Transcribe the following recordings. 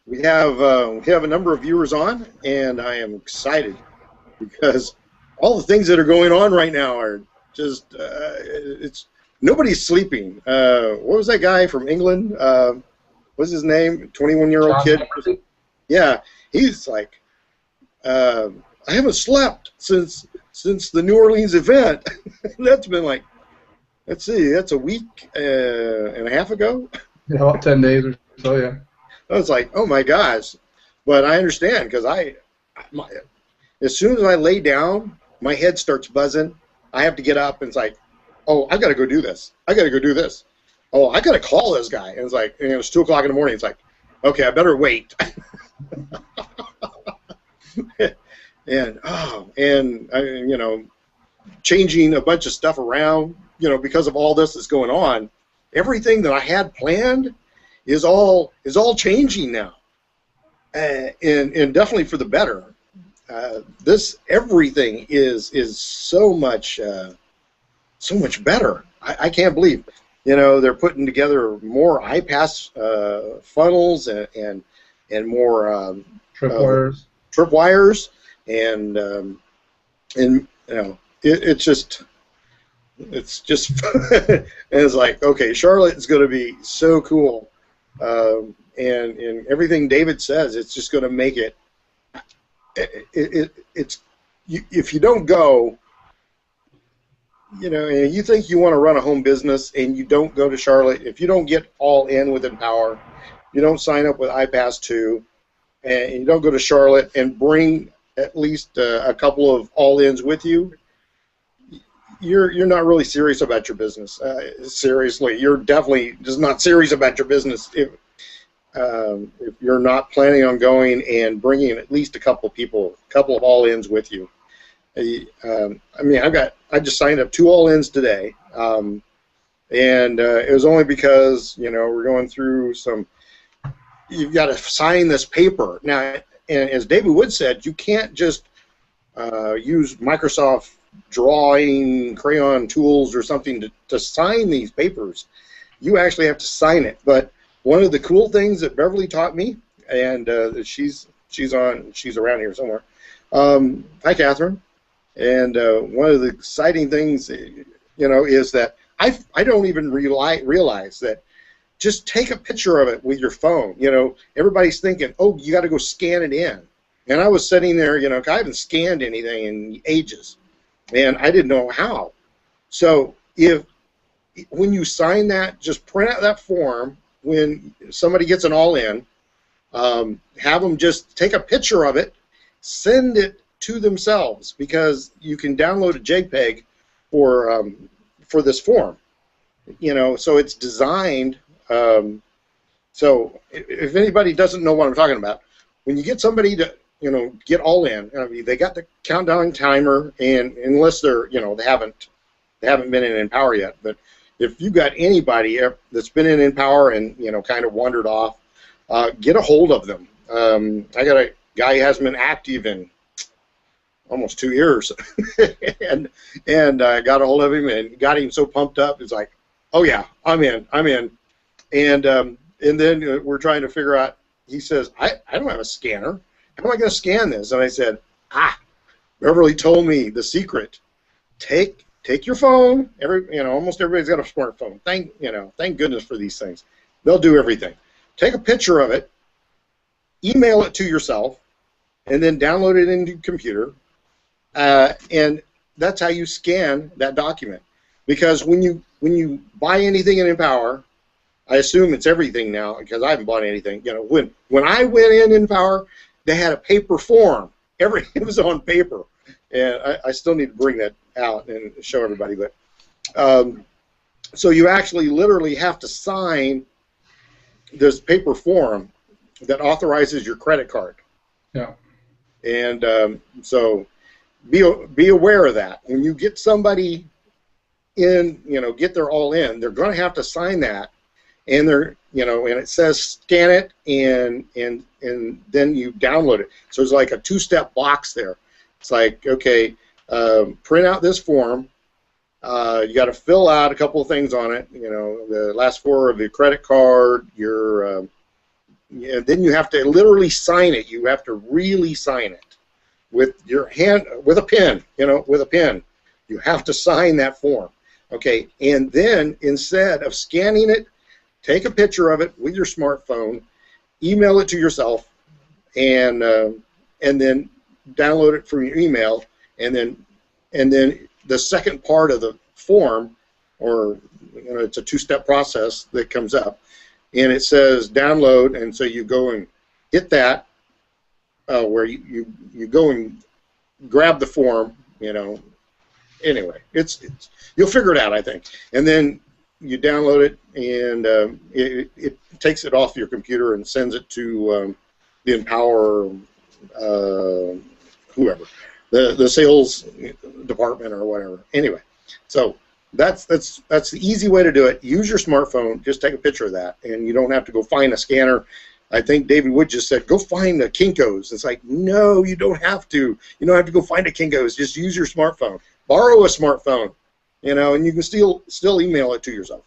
We have a number of viewers on, and I am excited because all the things that are going on right now are just it's nobody's sleeping. What was that guy from England? What's his name? 21-year-old John kid. Heckley? Yeah, he's like, I haven't slept since the New Orleans event. That's been like, let's see, that's a week and a half ago. Yeah, about 10 days or so, yeah. I was like, oh my gosh, but I understand because as soon as I lay down, my head starts buzzing. I have to get up, and it's like, oh, I got to go do this. I got to go do this. Oh, I got to call this guy. And it's like, and it was 2 o'clock in the morning. It's like, okay, I better wait. And changing a bunch of stuff around, because of all this that's going on. Everything that I had planned is all changing now, and definitely for the better. Everything is so much better. I can't believe, they're putting together more iPAS funnels and more tripwires, and it's just and it's like, okay, Charlotte is going to be so cool, and everything David says, it's just going to make it. If you don't go, and you think you want to run a home business and you don't go to Charlotte, if you don't get all in with Empower, you don't sign up with iPASJune4, and you don't go to Charlotte and bring at least a couple of all-ins with you, you're not really serious about your business. Seriously, you're definitely just not serious about your business if you're not planning on going and bringing at least a couple of all-ins with you. I just signed up 2 all-ins today, and it was only because we're going through some. You've got to sign this paper now, and as David Wood said, you can't just use Microsoft drawing crayon tools or something to sign these papers. You actually have to sign it. But one of the cool things that Beverly taught me, and she's around here somewhere. Hi, Catherine. And one of the exciting things, is that I don't even realize that. Just take a picture of it with your phone. Everybody's thinking, oh, you got to go scan it in. And I was sitting there, I haven't scanned anything in ages, and I didn't know how. So when you sign that, just print out that form. When somebody gets an all-in, have them just take a picture of it, send it to themselves, because you can download a JPEG for this form. So it's designed. So if anybody doesn't know what I'm talking about, when you get somebody to get all in, they got the countdown timer, and unless they're they haven't been in Empower yet, but if you've got anybody that's been in Empower and kind of wandered off, get a hold of them. I got a guy who hasn't been active in almost 2 years, and I got a hold of him and got him so pumped up. It's like, oh yeah, I'm in. And then we're trying to figure out. He says, I don't have a scanner. How am I going to scan this? And I said, Beverly told me the secret. Take your phone. Almost everybody's got a smartphone. Thank goodness for these things. They'll do everything. Take a picture of it, email it to yourself, and then download it into your computer. And that's how you scan that document. Because when you buy anything in Empower, I assume it's everything now, because I haven't bought anything. When I went in Empower, they had a paper form. It was on paper, and I still need to bring that out and show everybody. But so you actually literally have to sign this paper form that authorizes your credit card. Yeah. And so be aware of that. When you get somebody in, get their all in, they're going to have to sign that. And and it says scan it, and then you download it. So it's like a 2-step box there. It's like, okay, print out this form. You got to fill out a couple of things on it. The last 4 of your credit card, your then you have to literally sign it. You have to really sign it with your hand, with a pen, with a pen. You have to sign that form. Okay, and then instead of scanning it, take a picture of it with your smartphone, email it to yourself, and then download it from your email, and then the second part of the form, or it's a two-step process that comes up, and it says download, and so you go and hit that, where you go and grab the form, Anyway, it's you'll figure it out, I think, and then you download it, and it takes it off your computer and sends it to the Empower, whoever, the sales department or whatever. Anyway, so that's the easy way to do it. Use your smartphone. Just take a picture of that, and you don't have to go find a scanner. I think David Wood just said, go find the Kinko's. It's like, no, you don't have to. You don't have to go find a Kinko's. Just use your smartphone. Borrow a smartphone, and you can still email it to yourself.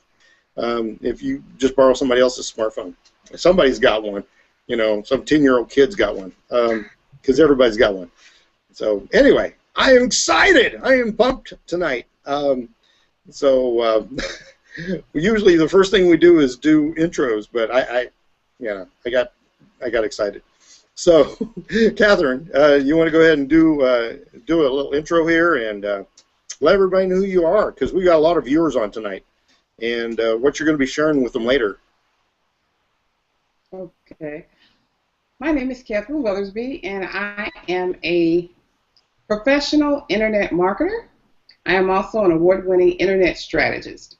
If you just borrow somebody else's smartphone. Somebody's got one. Some 10-year-old kid's got one, because everybody's got one. So anyway, I am excited. I am pumped tonight. Usually the first thing we do is do intros, but I got excited. So, Catherine, you want to go ahead and do a little intro here and let everybody know who you are, because we got a lot of viewers on tonight, and what you're going to be sharing with them later. Okay. My name is Catherine Weathersby, and I am a professional internet marketer. I am also an award-winning internet strategist,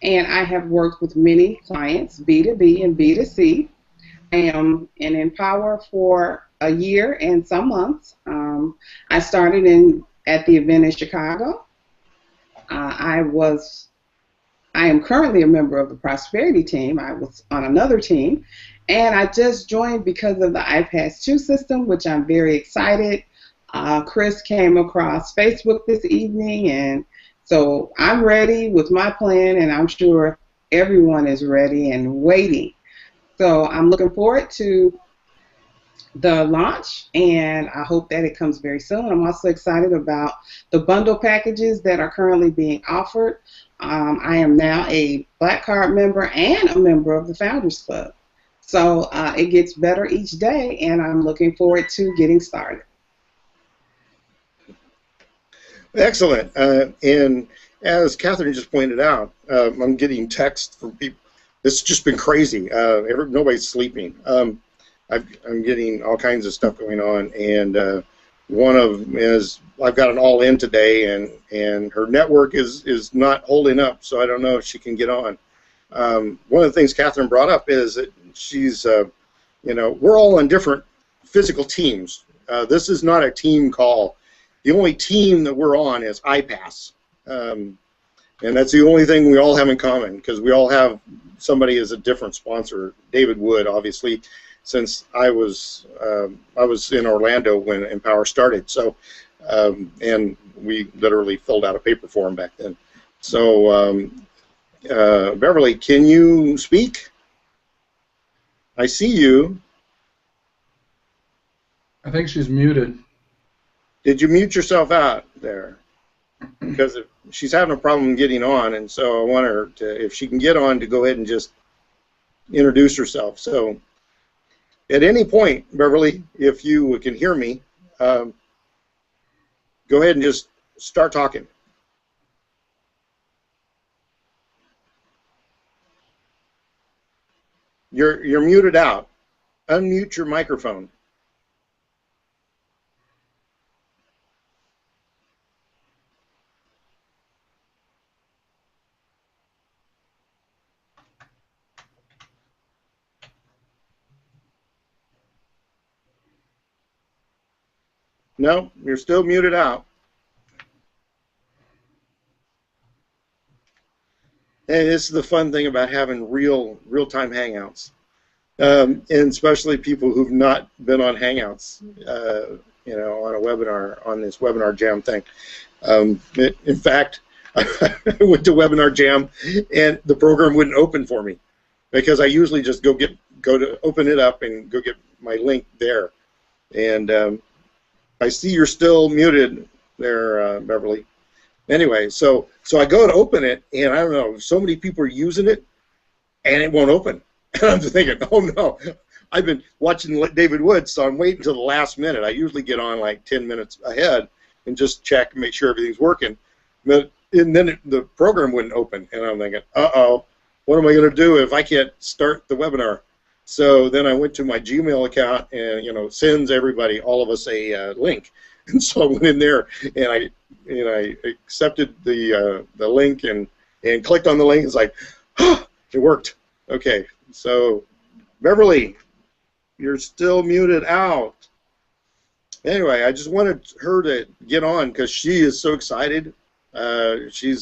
and I have worked with many clients, B2B and B2C. I am in Empower for a year and some months. I started at the event in Chicago. I am currently a member of the Prosperity team. I was on another team, and I just joined because of the iPASJune system, which I'm very excited. Chris came across Facebook this evening, and so I'm ready with my plan, and I'm sure everyone is ready and waiting. So I'm looking forward to the launch, and I hope that it comes very soon. I'm also excited about the bundle packages that are currently being offered. I am now a Black Card member and a member of the Founders Club. So it gets better each day, and I'm looking forward to getting started. Excellent. And as Catherine just pointed out, I'm getting texts from people. It's just been crazy. Nobody's sleeping. I'm getting all kinds of stuff going on, and one of them is I've got an all-in today, and her network is not holding up, so I don't know if she can get on. One of the things Catherine brought up is that she's, we're all on different physical teams. This is not a team call. The only team that we're on is iPAS. And that's the only thing we all have in common, because we all have somebody as a different sponsor. David Wood, obviously, since I was in Orlando when Empower started. So, and we literally filled out a paper for him back then. So, Beverly, can you speak? I see you. I think she's muted. Did you mute yourself out there? Because she's having a problem getting on, and so I want her to, if she can get on, to go ahead and just introduce herself. So at any point, Beverly, if you can hear me, go ahead and just start talking. You're muted out. Unmute your microphone. No, you're still muted out. And this is the fun thing about having real-time Hangouts, and especially people who've not been on Hangouts, on a webinar, on this Webinar Jam thing. In fact, I went to Webinar Jam, and the program wouldn't open for me. because I usually just go to open it up and go get my link there. And I see you're still muted there, Beverly. Anyway, so I go to open it, and I don't know, so many people are using it, and it won't open. And I'm just thinking, oh no, I've been watching David Woods, so I'm waiting until the last minute. I usually get on like 10 minutes ahead and just check and make sure everything's working. And then the program wouldn't open, and I'm thinking, uh-oh, what am I going to do if I can't start the webinar? So then I went to my Gmail account, and sends everybody, all of us, a link. And so I went in there, and I accepted the link and clicked on the link. It's like, oh, it worked. Okay, so Beverly, you're still muted out. Anyway, I just wanted her to get on because she is so excited. She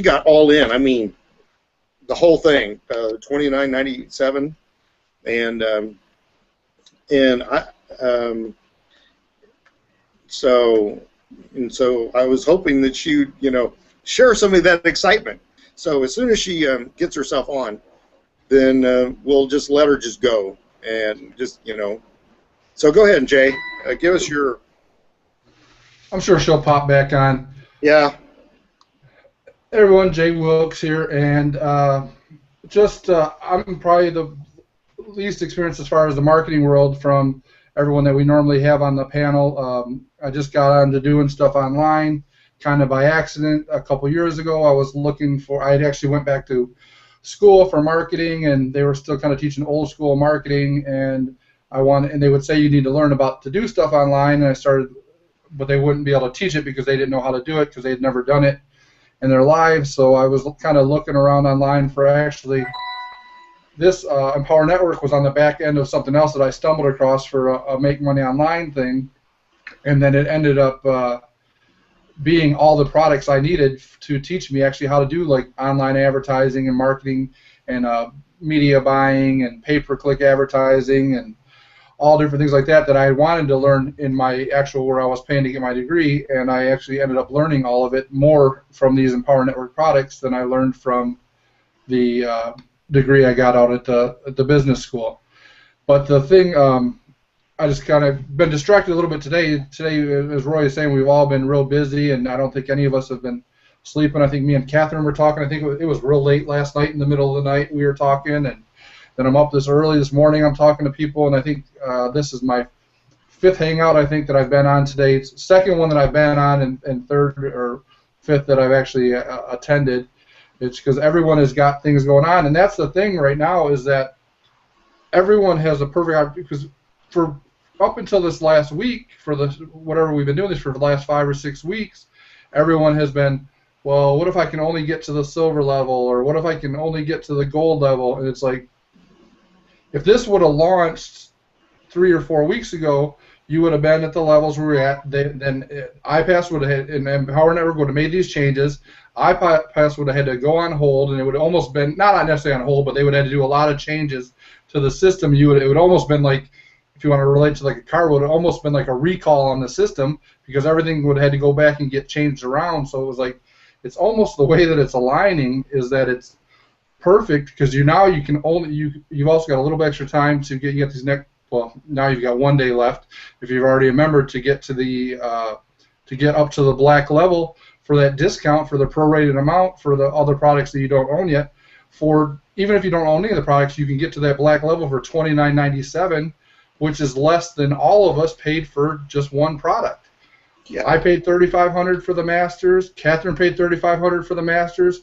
got all in. I mean, the whole thing, $29.97, and so I was hoping that she'd share some of that excitement. So as soon as she gets herself on, then we'll just let her just go and just So go ahead, Jay. Give us your. I'm sure she'll pop back on. Yeah. Everyone, Jay Wilkes here, and I'm probably the least experienced as far as the marketing world from everyone that we normally have on the panel. I just got on to doing stuff online kind of by accident a couple years ago. I actually went back to school for marketing, and they were still kind of teaching old school marketing, and they would say you need to learn to do stuff online, and I started, but they wouldn't be able to teach it because they didn't know how to do it because they had never done it in their lives. So I was kind of looking around online for actually this Empower Network was on the back end of something else that I stumbled across for a Make Money Online thing, and then it ended up being all the products I needed to teach me actually how to do like online advertising and marketing and media buying and pay-per-click advertising and all different things like that I wanted to learn in my actual where I was paying to get my degree, and I actually ended up learning all of it more from these Empower Network products than I learned from the degree I got out at the business school. But the thing, I just kind of been distracted a little bit today. Today, as Roy is saying, we've all been real busy, and I don't think any of us have been sleeping. I think me and Catherine were talking. I think it was real late last night, in the middle of the night we were talking, and then I'm up this early this morning. I'm talking to people, and I think this is my 5th hangout I think that I've been on today. It's the 2nd one that I've been on, and 3rd or 5th that I've actually attended. It's because everyone has got things going on, and that's the thing right now is that everyone has a perfect opportunity. Because for up until this last week, for whatever we've been doing this for the last 5 or 6 weeks, everyone has been, well, what if I can only get to the silver level, or what if I can only get to the gold level? And it's like, if this would have launched 3 or 4 weeks ago, you would have been at the levels we were at. Then iPAS would have, and Empower Network would have made these changes. iPAS would have had to go on hold, and it would have almost been, not necessarily on hold, but they would have had to do a lot of changes to the system. It would almost been like, if you want to relate to like a car, it would have almost been like a recall on the system because everything would have had to go back and get changed around. So it was like, it's almost the way that it's aligning is that it's perfect because you've also got a little bit extra time to get these next. Well, now you've got 1 day left if you've already remembered to get to the to get up to the black level for that discount for the prorated amount for the other products that you don't own yet. For even if you don't own any of the products, you can get to that black level for $29.97, which is less than all of us paid for just one product. Yeah. I paid $3,500 for the Masters. Catherine paid $3,500 for the Masters.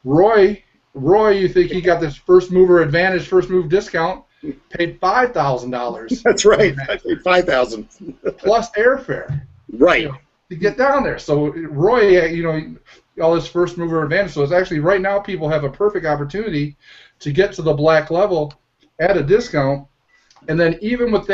Roy, you think he got this first mover advantage, first move discount? Paid $5,000. That's right. I paid $5,000 plus airfare. Right. To get down there. So Roy, all this first mover advantage. So it's actually right now people have a perfect opportunity to get to the black level at a discount. And then even with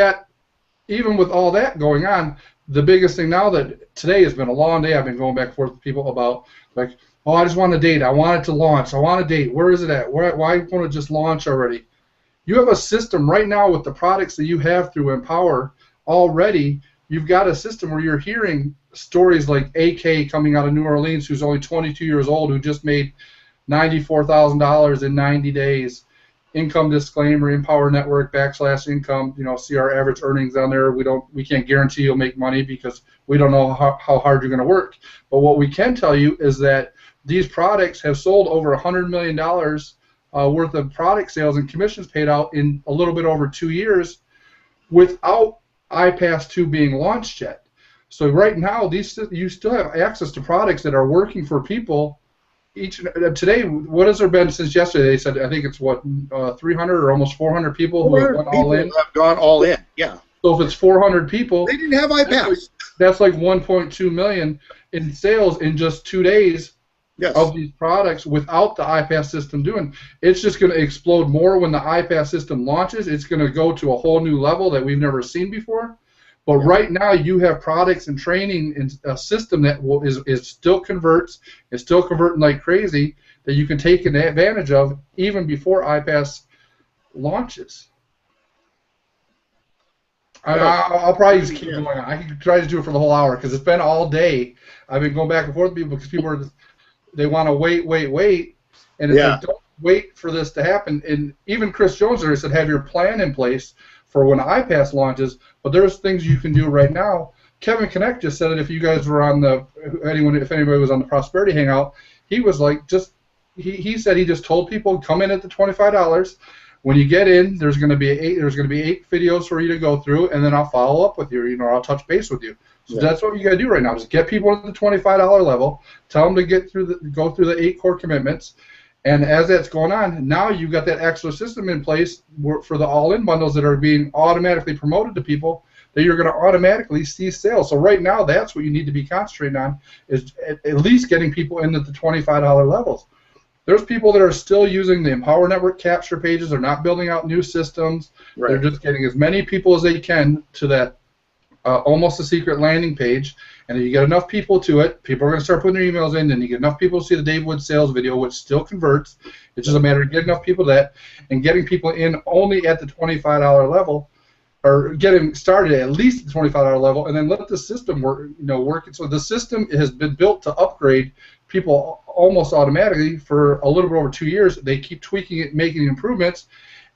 all that going on, the biggest thing now that today has been a long day. I've been going back and forth with people about like, oh, I just want a date. I want it to launch. I want a date. Where is it at? Why won't it just launch already? You have a system right now with the products that you have through Empower already. You've got a system where you're hearing stories like AK coming out of New Orleans, who's only 22 years old, who just made $94,000 in 90 days. Income disclaimer, Empower Network /income. See our average earnings on there. We can't guarantee you'll make money because we don't know how hard you're going to work. But what we can tell you is that these products have sold over $100 million worth of product sales and commissions paid out in a little bit over 2 years without iPASJune4 being launched yet. So right now, you still have access to products that are working for people. Today, what has there been since yesterday? They said, I think it's 300 or almost 400 people who have gone all in. Have gone all in. Yeah. So if it's 400 people, they didn't have iPass. That's like 1.2 million in sales in just 2 days. Yes. Of these products without the iPass system doing. It's just going to explode more when the iPass system launches. It's going to go to a whole new level that we've never seen before. But right now you have products and training and a system that is still converts, is still converting like crazy, that you can take advantage of even before iPass launches. I'll probably just keep going on. I can try to do it for the whole hour because it's been all day. I've been going back and forth with people because people are they want to wait, and it's like, don't wait for this to happen. And even Chris Jones there said, have your plan in place for when iPass launches. But there's things you can do right now. Kevin Connect just said it. If you guys were on if anybody was on the Prosperity Hangout, he was like, he said he just told people come in at the $25. When you get in, there's going to be 8 videos for you to go through, and then I'll follow up with you. I'll touch base with you. So that's what you got to do right now. Just get people at the $25 level. Tell them to go through the 8 core commitments. And as that's going on, now you've got that extra system in place for the all-in bundles that are being automatically promoted to people that you're going to automatically see sales. So right now, that's what you need to be concentrating on, is at least getting people in at the $25 levels. There's people that are still using the Empower Network capture pages. They're not building out new systems. Right. They're just getting as many people as they can to that almost a secret landing page. And if you get enough people to it, people are going to start putting their emails in, and you get enough people to see the Dave Wood sales video, which still converts. It's just a matter of getting enough people to that and getting people in only at the $25 level, or getting started at least the $25 level, and then let the system work. So the system has been built to upgrade people almost automatically for a little bit over 2 years. They keep tweaking it, making improvements,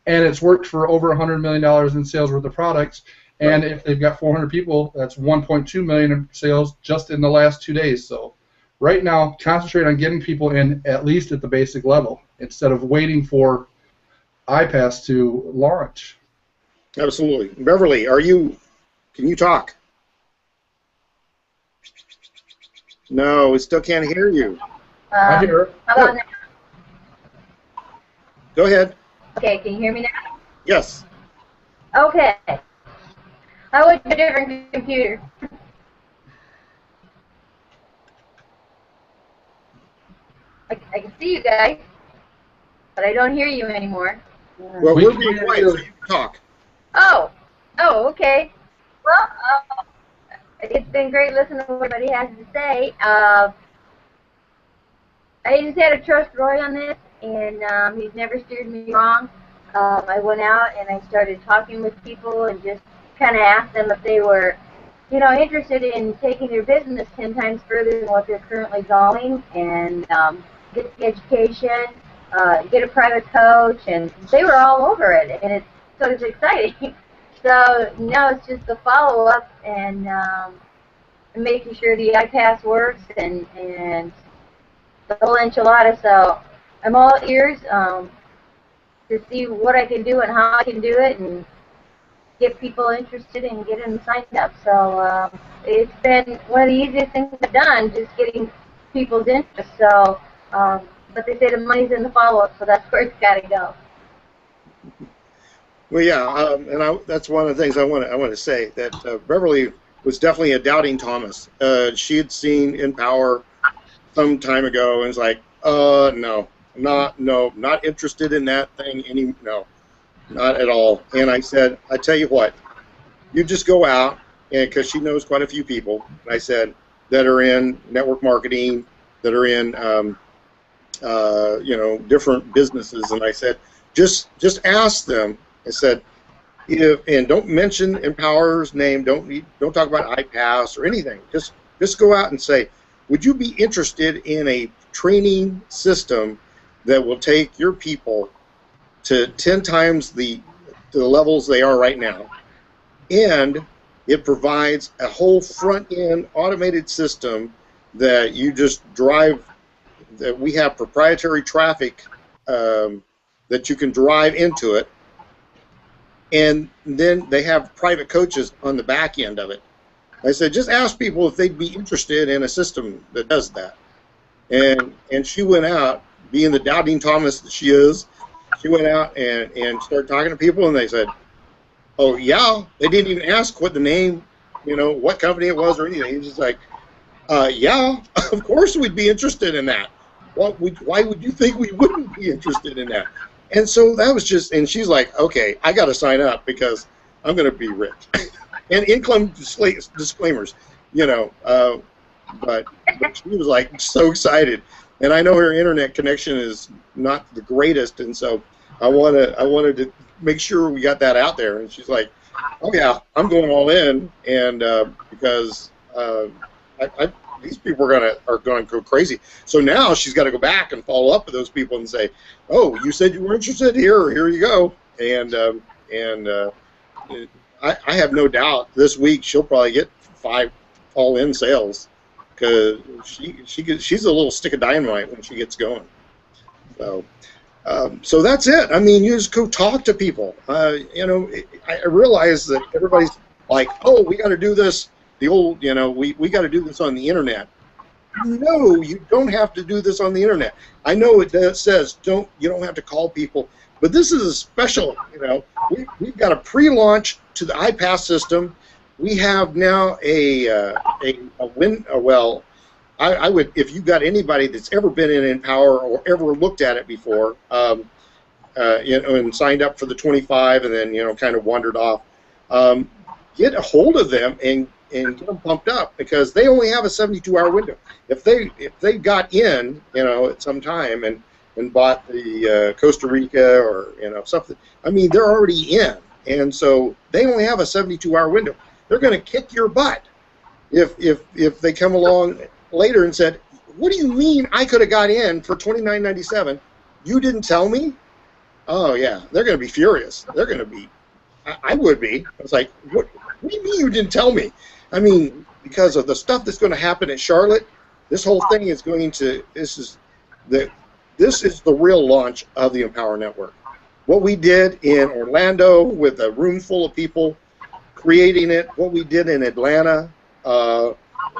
and it's worked for over $100 million in sales worth of products. And if they've got 400 people, that's 1.2 million in sales just in the last 2 days. So right now, concentrate on getting people in at least at the basic level instead of waiting for iPass to launch. Absolutely. Beverly, can you talk? No, we still can't hear you. I hear her. How about now? Go ahead. Okay, can you hear me now? Yes. Okay. I went to a different computer. I can see you guys, but I don't hear you anymore. Well, we're being quiet, so you can talk. Oh, okay. Well, it's been great listening to what everybody has to say. I just had to trust Roy on this, and he's never steered me wrong. I went out and I started talking with people and just kind of asked them if they were, interested in taking their business 10 times further than what they're currently going, and get the education, get a private coach, and they were all over it, and it's exciting. So now it's just the follow-up and making sure the iPass works and the whole enchilada. So I'm all ears to see what I can do and how I can do it and get people interested and get them signed up. So it's been one of the easiest things I've done, just getting people's interest. So, but they say the money's in the follow-up, so that's where it's got to go. Well, yeah, and that's one of the things I want to say, that Beverly was definitely a doubting Thomas. She had seen Empower some time ago and was like, no, not interested in that thing no, not at all. And I said, I tell you what, you just go out, and because she knows quite a few people, and I said, that are in network marketing, that are in different businesses, and I said, just ask them. I said, and don't mention Empower's name. Don't talk about iPass or anything. Just go out and say, would you be interested in a training system that will take your people to 10 times the levels they are right now, and it provides a whole front-end automated system that you just drive, that we have proprietary traffic that you can drive into it, and then they have private coaches on the back end of it. I said, just ask people if they'd be interested in a system that does that. And she went out, being the doubting Thomas that she is, she went out and started talking to people, and they said, oh, yeah. They didn't even ask what the name, what company it was or anything. He's just like, yeah, of course we'd be interested in that. Why would you think we wouldn't be interested in that? And so that was just, and she's like, okay, I got to sign up because I'm going to be rich. And income disclaimers, but she was like so excited. And I know her internet connection is not the greatest, and so I wanted to make sure we got that out there. And she's like, oh yeah, I'm going all in, and because these people are going to go crazy. So now she's got to go back and follow up with those people and say, oh, you said you were interested, here you go. And I have no doubt this week she'll probably get 5 all-in sales, because she's a little stick of dynamite when she gets going. So that's it. I mean, you just go talk to people. I realize that everybody's like, oh, we got to do this. The old, we got to do this on the internet. No, you don't have to do this on the internet. I know it says you don't have to call people, but this is a special. We've got a pre-launch to the iPAS system. We have now I would, if you got anybody that's ever been in Empower or ever looked at it before, and signed up for the 25 and then kind of wandered off, get a hold of them and get them pumped up, because they only have a 72-hour window. If they got in at some time and bought the Costa Rica or something, I mean, they're already in, and so they only have a 72-hour window. They're going to kick your butt if they come along later and said, what do you mean I could have got in for $29.97? You didn't tell me? Oh yeah, they're going to be furious. They're going to be. I would be. I was like, what do you mean you didn't tell me? I mean, because of the stuff that's going to happen at Charlotte, this whole thing is going to. This is the real launch of the Empower Network. What we did in Orlando with a room full of people creating it, what we did in Atlanta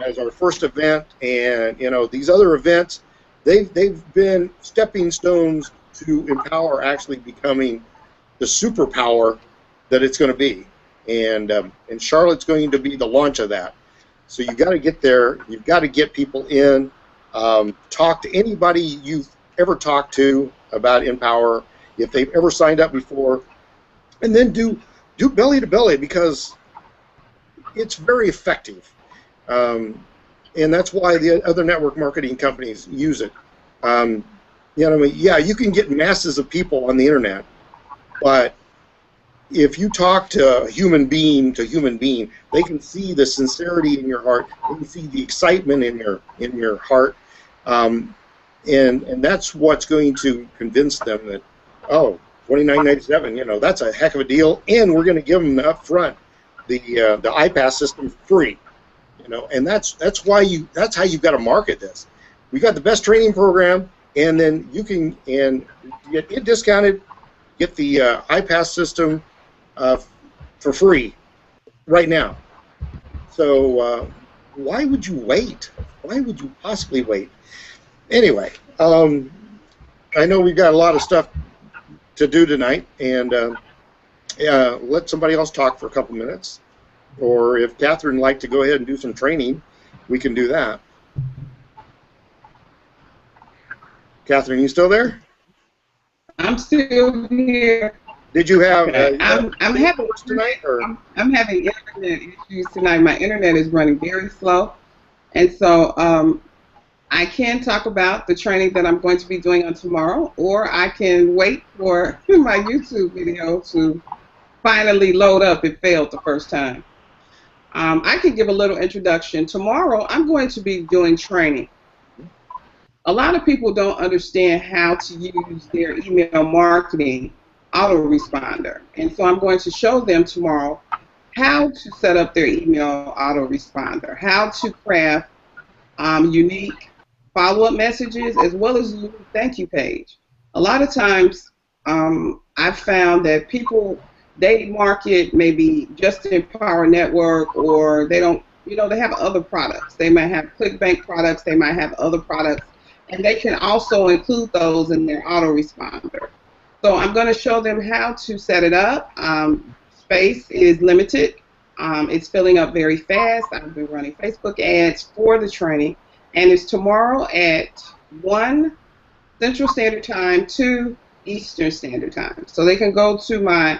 as our first event, and these other events, they've been stepping stones to Empower actually becoming the superpower that it's going to be, and Charlotte's going to be the launch of that. So you got to get there. You've got to get people in. Talk to anybody you've ever talked to about Empower, if they've ever signed up before, and then do belly to belly, because it's very effective. And that's why the other network marketing companies use it. Yeah, you can get masses of people on the internet, but if you talk to human being to human being, they can see the sincerity in your heart. They can see the excitement in your heart, and that's what's going to convince them that, oh, $29.97, that's a heck of a deal, and we're going to give them up front the iPAS system free. And that's how you've got to market this. We got the best training program, and then you can get it discounted, get the iPAS system for free right now. So why would you wait? Why would you possibly wait? Anyway, I know we've got a lot of stuff to do tonight, and let somebody else talk for a couple minutes. Or if Catherine would like to go ahead and do some training, we can do that. Catherine, you still there? I'm still here. Did you have? I'm having tonight, or? I'm having internet issues tonight. My internet is running very slow, and so I can talk about the training that I'm going to be doing on tomorrow, or I can wait for my YouTube video to finally load up. It failed the first time. I can give a little introduction. Tomorrow, I'm going to be doing training. a lot of people don't understand how to use their email marketing autoresponder. And so I'm going to show them tomorrow how to set up their email autoresponder, how to craft unique follow-up messages as well as a unique thank you page. A lot of times I've found that people, they market maybe just in Power Network, or they don't, they have other products. They might have ClickBank products, they might have other products, and they can also include those in their autoresponder. So I'm going to show them how to set it up. Space is limited. It's filling up very fast. I've been running Facebook ads for the training, and it's tomorrow at 1 Central Standard Time, 2 Eastern Standard Time. So they can go to my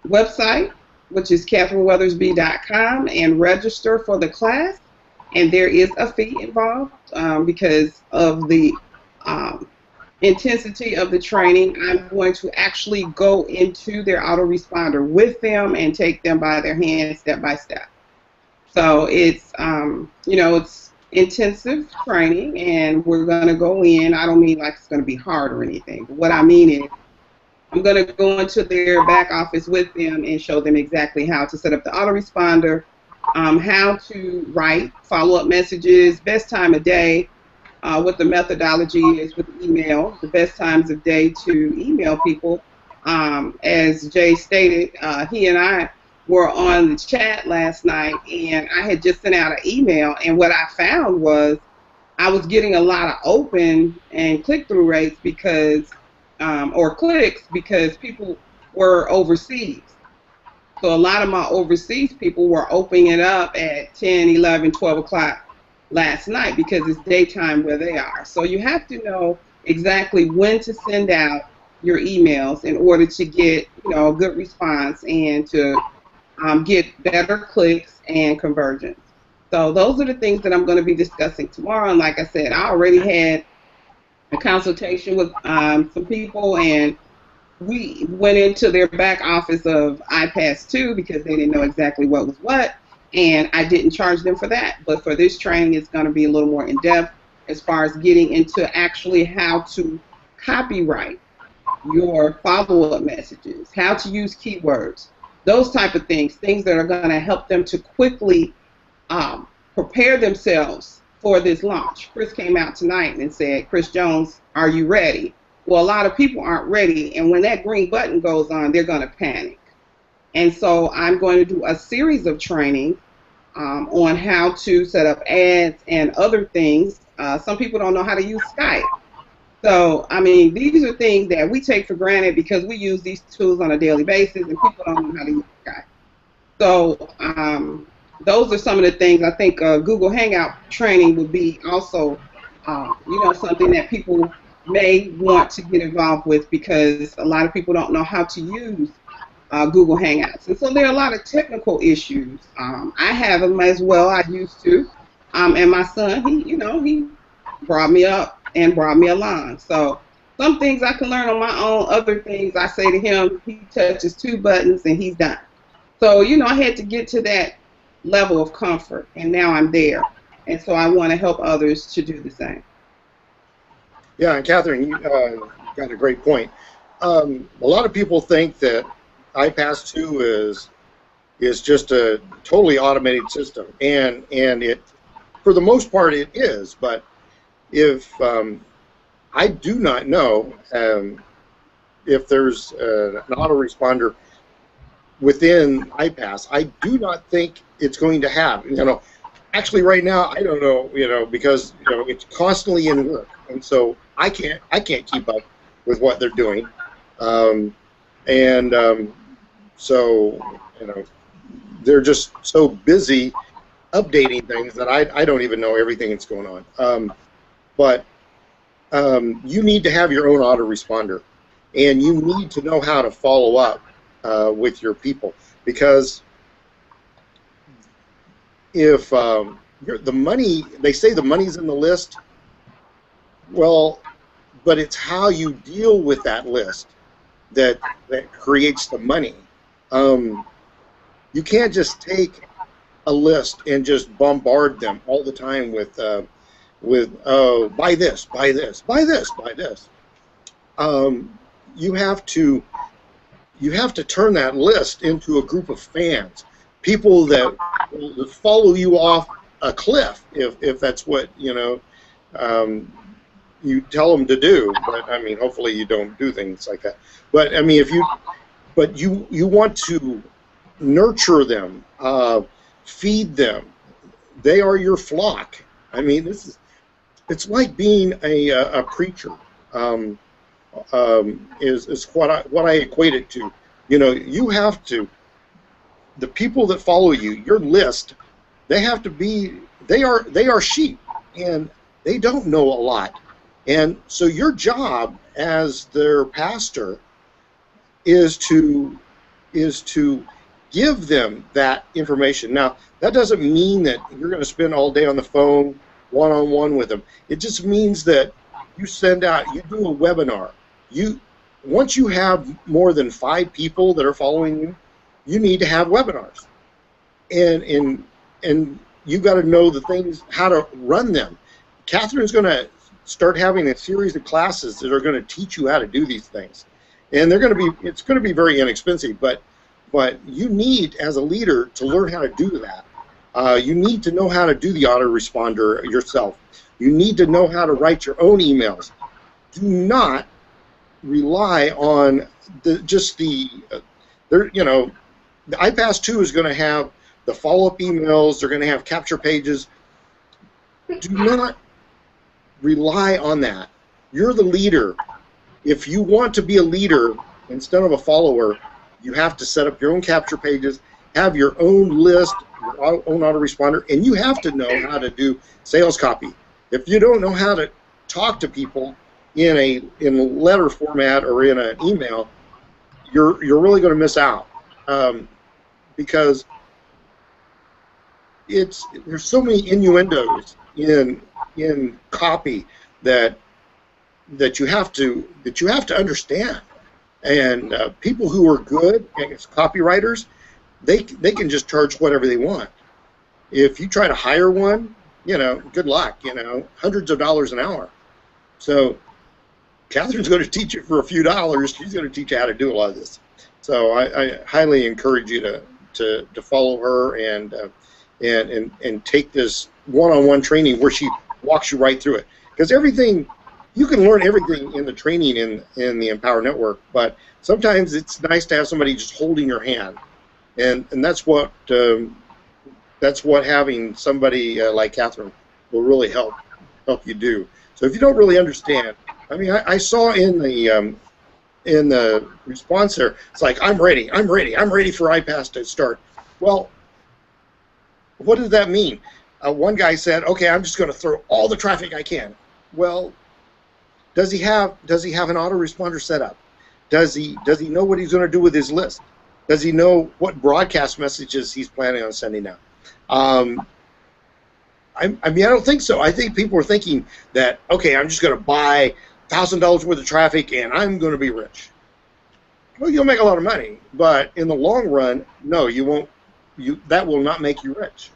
website, which is CatherineWeathersby.com, and register for the class. And there is a fee involved because of the intensity of the training. I'm going to actually go into their autoresponder with them and take them by their hand step by step. So it's, it's intensive training, and we're going to go in. I don't mean like it's going to be hard or anything, but what I mean is I'm going to go into their back office with them and show them exactly how to set up the autoresponder, how to write follow-up messages, best time of day, what the methodology is with email, the best times of day to email people. As Jay stated, he and I were on the chat last night, and I had just sent out an email, and what I found was I was getting a lot of open and click-through rates because, or clicks, because people were overseas. So a lot of my overseas people were opening it up at 10, 11, 12 o'clock last night because it's daytime where they are. So you have to know exactly when to send out your emails in order to get, a good response and to get better clicks and conversions. So those are the things that I'm going to be discussing tomorrow. And like I said, I already had a consultation with some people, and we went into their back office of iPASJune4 because they didn't know exactly what was what, and I didn't charge them for that. But for this training, it's going to be a little more in-depth as far as getting into actually how to copyright your follow-up messages, how to use keywords, those type of things that are going to help them to quickly prepare themselves for this launch. Chris came out tonight and said, Chris Jones, are you ready? Well, a lot of people aren't ready, and when that green button goes on, they're going to panic. And so I'm going to do a series of training on how to set up ads and other things. Some people don't know how to use Skype. So, I mean, these are things that we take for granted because we use these tools on a daily basis, and people don't know how to use Skype. So those are some of the things I think Google Hangout training would be also, something that people may want to get involved with because a lot of people don't know how to use Google Hangouts. And so there are a lot of technical issues. I have them as well. I used to. And my son, he brought me up and brought me along. So some things I can learn on my own. Other things I say to him, he touches 2 buttons and he's done. So, I had to get to that level of comfort, and now I'm there. And so I want to help others to do the same. Yeah, and Catherine, you got a great point. A lot of people think that iPASJune4 is just a totally automated system, and it, for the most part, it is. But if I do not know if there's an autoresponder within iPAS, I do not think it's going to have. Actually, right now, I don't know. Because it's constantly in work, and so I can't keep up with what they're doing, so they're just so busy updating things that I don't even know everything that's going on. But you need to have your own autoresponder, and you need to know how to follow up with your people, because if the money, they say the money's in the list, well, but it's how you deal with that list that creates the money. You can't just take a list and just bombard them all the time with buy this, buy this, buy this, buy this. You have to turn that list into a group of fans, people that will follow you off a cliff if that's what you tell them to do. But I mean, hopefully you don't do things like that. But I mean, you want to nurture them, feed them. They are your flock. I mean, it's like being a preacher. Is what I equate it to. You have to. The people that follow you, your list, they are sheep, and they don't know a lot. And so your job as their pastor is to give them that information. Now, that doesn't mean that you're going to spend all day on the phone one-on-one with them. It just means that you do a webinar. Once you have more than 5 people that are following you, you need to have webinars. And you got to know the things, how to run them. Catherine's going to start having a series of classes that are going to teach you how to do these things. And it's going to be very inexpensive, but you need, as a leader, to learn how to do that. You need to know how to do the autoresponder yourself. You need to know how to write your own emails. Do not rely on the iPASJune4 is going to have the follow-up emails. They're going to have capture pages. Do not rely on that. You're the leader. If you want to be a leader instead of a follower, you have to set up your own capture pages, have your own list, your own autoresponder, and you have to know how to do sales copy. If you don't know how to talk to people in a letter format or in an email, you're really going to miss out, because there's so many innuendos in copy that you have to understand. And people who are good as copywriters, they can just charge whatever they want. If you try to hire one, good luck. Hundreds of dollars an hour. So Catherine's going to teach you for a few dollars. She's going to teach you how to do a lot of this. So I highly encourage you to follow her and take this one-on-one training where she walks you right through it. Because you can learn everything in the training in the Empower Network, but sometimes it's nice to have somebody just holding your hand, and that's what having somebody like Catherine will really help you do. So if you don't really understand, I mean, I saw in the response there, it's like, I'm ready for iPAS to start. Well, what does that mean? One guy said, okay, I'm just going to throw all the traffic I can. Well, does he have an autoresponder set up? Does he know what he's going to do with his list? Does he know what broadcast messages he's planning on sending out? I mean, I don't think so. I think people are thinking that, okay, I'm just going to buy $1,000 worth of traffic and I'm going to be rich. Well, you'll make a lot of money, but in the long run, no, you won't. That will not make you rich.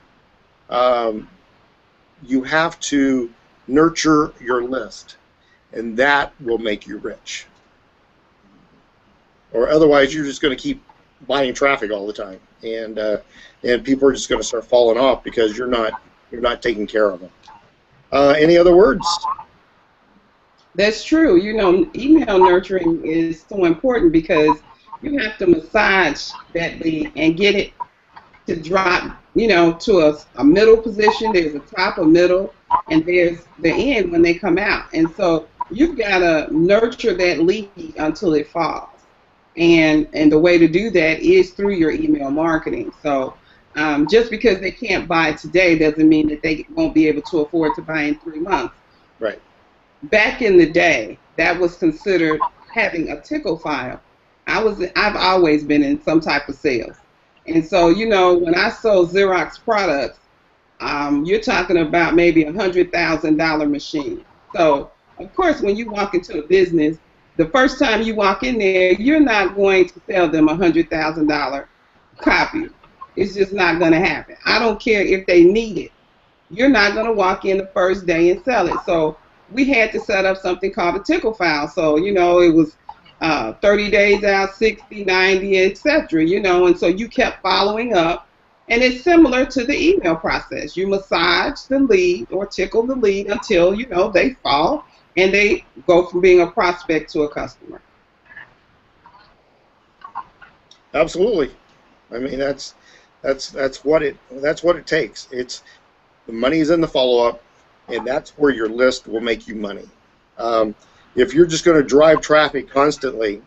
You have to nurture your list, and that will make you rich. Or otherwise, you're just going to keep buying traffic all the time, and people are just going to start falling off because you're not taking care of them. Any other words? That's true. Email nurturing is so important because you have to massage that lead and get it to drop, to a middle position. There's a top, a middle, and there's the end when they come out. And so you've got to nurture that lead until it falls. And the way to do that is through your email marketing. So just because they can't buy today doesn't mean that they won't be able to afford to buy in 3 months. Right. Back in the day, that was considered having a tickle file. I've always been in some type of sales. And so, when I sold Xerox products, you're talking about maybe a $100,000 machine. So, of course, when you walk into a business, the first time you walk in there, you're not going to sell them a $100,000 copy. It's just not going to happen. I don't care if they need it. you're not going to walk in the first day and sell it. So we had to set up something called a tickle file. So, you know, it was 30 days out, 60, 90, etc., you know, and so you kept following up. And it's similar to the email process. You massage the lead or tickle the lead until, you know, they fall and they go from being a prospect to a customer. Absolutely. I mean, that's what it takes. It's the money's in the follow-up, and that's where your list will make you money. If you're just going to drive traffic constantly,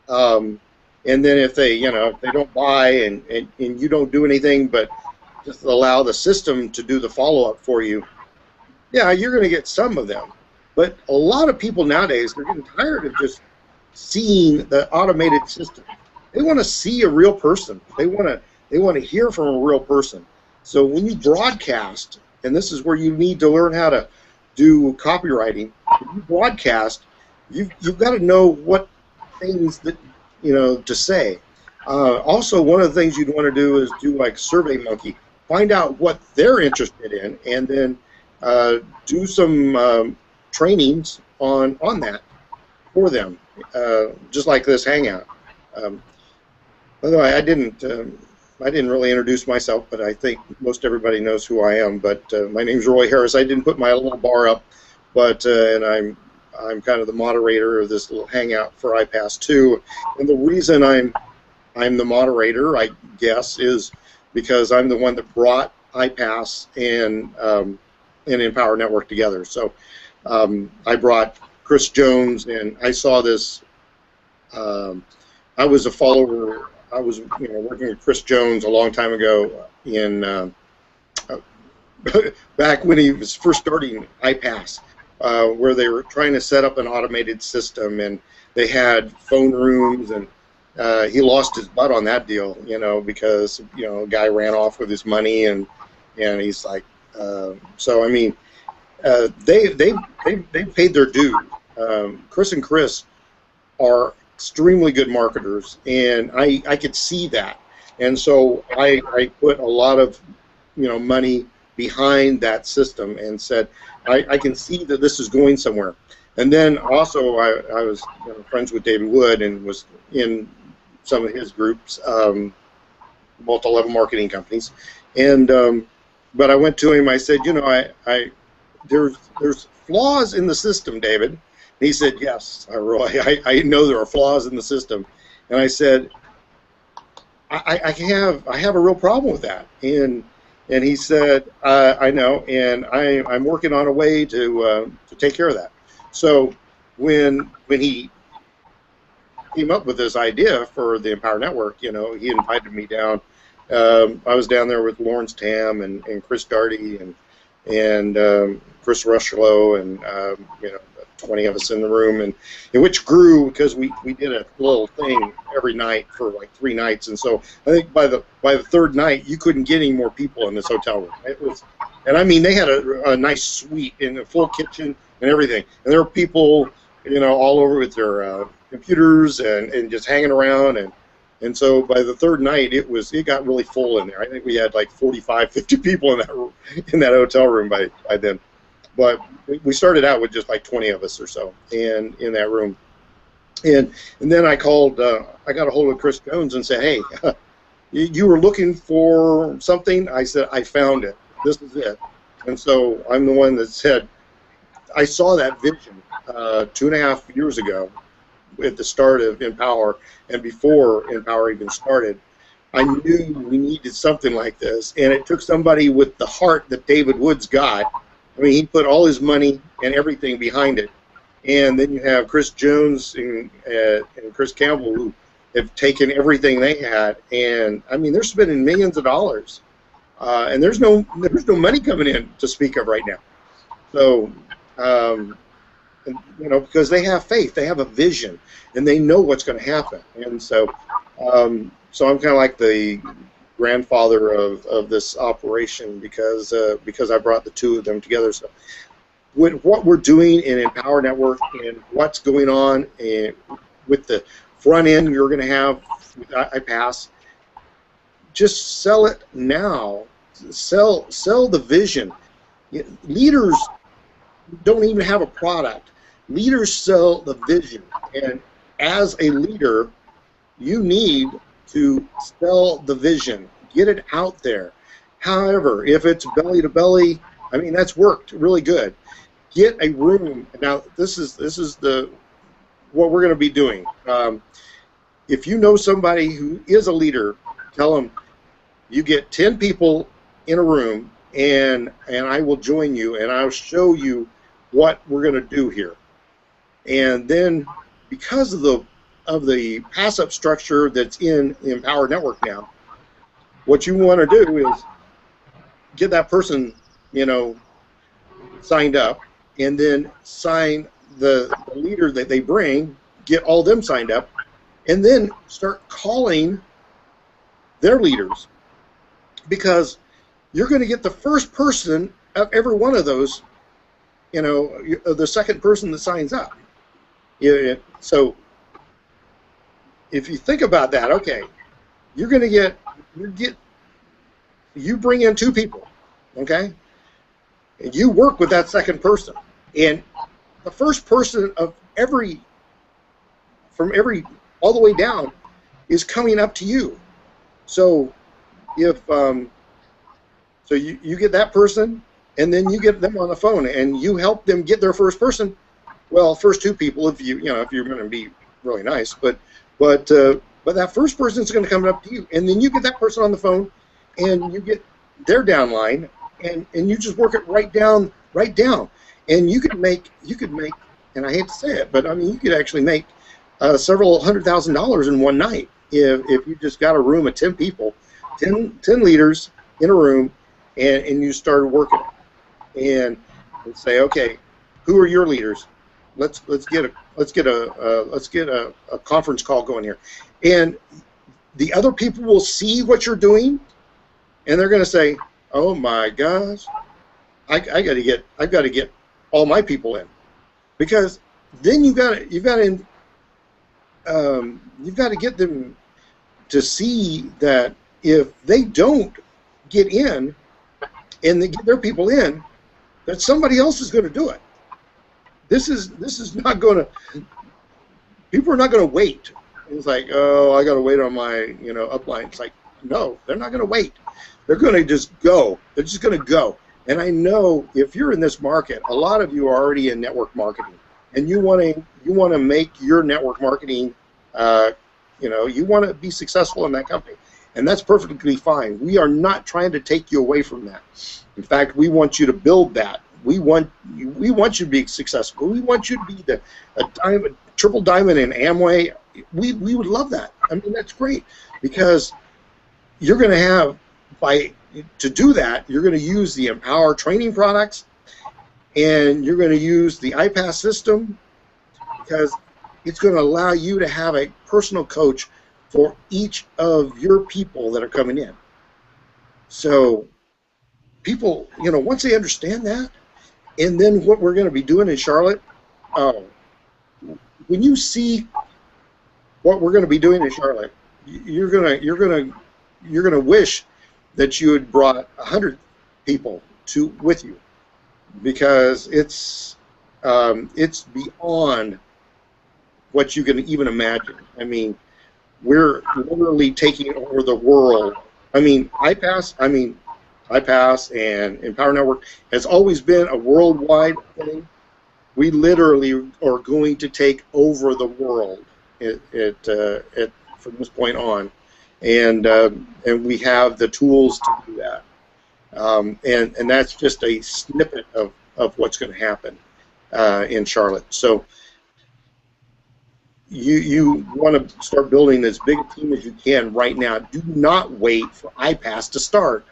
and then if they, you know, if they don't buy and you don't do anything but just allow the system to do the follow-up for you, yeah, you're going to get some of them. But a lot of people nowadays, they're getting tired of just seeing the automated system. They want to see a real person. They want to hear from a real person. So when you broadcast, and this is where you need to learn how to do copywriting, when you broadcast, you've got to know what things that, you know, to say. Also, one of the things you'd want to do is do like SurveyMonkey. Find out what they're interested in, and then do some trainings on that for them, just like this Hangout. By the way, I didn't really introduce myself, but I think most everybody knows who I am. But my name's Roy Harris. I didn't put my little bar up, but and I'm kind of the moderator of this little hangout for iPASJune4. And the reason I'm the moderator, I guess, is because I'm the one that brought iPAS and Empower Network together. So I brought Chris Jones, and I saw this. I was a follower. I was, you know, working with Chris Jones a long time ago in back when he was first starting iPAS, where they were trying to set up an automated system, and they had phone rooms, and he lost his butt on that deal, you know, because, you know, a guy ran off with his money, and he's like, so I mean, they paid their due. Chris and Chris are extremely good marketers, and I could see that, and so I put a lot of, you know, money behind that system and said I can see that this is going somewhere. And then also I was, you know, friends with David Wood and was in some of his groups, multi-level marketing companies, and but I went to him. I said, you know, there's flaws in the system, David. He said, yes, Roy, I know there are flaws in the system. And I said, I have a real problem with that. And he said, I know, and I'm working on a way to take care of that. So when he came up with this idea for the Empower Network, you know, he invited me down. I was down there with Lawrence Tam and Chris Darty and Chris Rushlow and you know, 20 of us in the room, and which grew because we did a little thing every night for like 3 nights, and so I think by the third night you couldn't get any more people in this hotel room. It was, and I mean, they had a nice suite and a full kitchen and everything, and there were people, you know, all over with their computers and just hanging around, and so by the third night it got really full in there. I think we had like 45, 50 people in that hotel room by then. But we started out with just like 20 of us or so, and in that room, and then I called. I got a hold of Chris Jones and said, "Hey, you were looking for something." I said, "I found it. This is it." And so I'm the one that said, "I saw that vision 2.5 years ago at the start of Empower, and before Empower even started. I knew we needed something like this, and it took somebody with the heart that David Wood's got." I mean, he put all his money and everything behind it. And then you have Chris Jones and Chris Campbell, who have taken everything they had, and I mean, they're spending millions of dollars, and there's no money coming in to speak of right now. So, and, you know, because they have faith, they have a vision, and they know what's going to happen. And so, so I'm kind of like the grandfather of this operation because I brought the two of them together. So with what we're doing in Empower Network and what's going on with the front end you're going to have with iPAS, just sell it now. Sell the vision. Leaders don't even have a product. Leaders sell the vision, and as a leader, you need to sell the vision, get it out there. However, if it's belly to belly, I mean, that's worked really good. Get a room. Now, this is what we're going to be doing. If you know somebody who is a leader, tell them you get 10 people in a room, and I will join you, and I'll show you what we're going to do here. And then, because of the pass-up structure that's in the Empower Network now, what you want to do is get that person, signed up, and then sign the leader that they bring, get all them signed up, and then start calling their leaders, because you're going to get the first person of every one of those, the second person that signs up. So if you think about that, okay, you're going to you bring in 2 people, okay, and you work with that second person, and the first person of from every all the way down is coming up to you. So if so you get that person, and then you get them on the phone, and you help them get their first person. Well, first 2 people, if you're going to be really nice, but that first person is going to come up to you, and then you get that person on the phone, and you get their downline, and you just work it right down, and you could make, and I hate to say it, but I mean, you could actually make several $100,000 in one night if you just got a room of 10 people, 10 leaders in a room, and you started working it, and say, okay, who are your leaders? Let's get a conference call going here, and the other people will see what you're doing, and they're going to say, oh my gosh, I've got to get all my people in, because then you've got to get them to see that if they don't get in and they get their people in, that somebody else is going to do it. This is not going to. People are not going to wait. It's like, oh, I got to wait on my upline. It's like, no, they're not going to wait. They're going to just go. They're just going to go. And I know if you're in this market, a lot of you are already in network marketing, and you want to make your network marketing. You want to be successful in that company, and that's perfectly fine. We are not trying to take you away from that. In fact, we want you to build that. We want you to be successful. We want you to be a diamond, triple diamond in Amway. We would love that. I mean, that's great, because you're going to have, to do that, you're going to use the Empower training products, and you're going to use the iPAS system, because it's going to allow you to have a personal coach for each of your people that are coming in. So people, once they understand that, and then what we're going to be doing in Charlotte, when you see what we're going to be doing in Charlotte, you're gonna wish that you had brought 100 people with you, because it's beyond what you can even imagine. I mean, we're literally taking over the world. I mean, iPAS and Empower Network has always been a worldwide thing. We literally are going to take over the world from this point on, and we have the tools to do that. And that's just a snippet of what's going to happen in Charlotte. So you want to start building as big a team as you can right now. Do not wait for iPAS to start.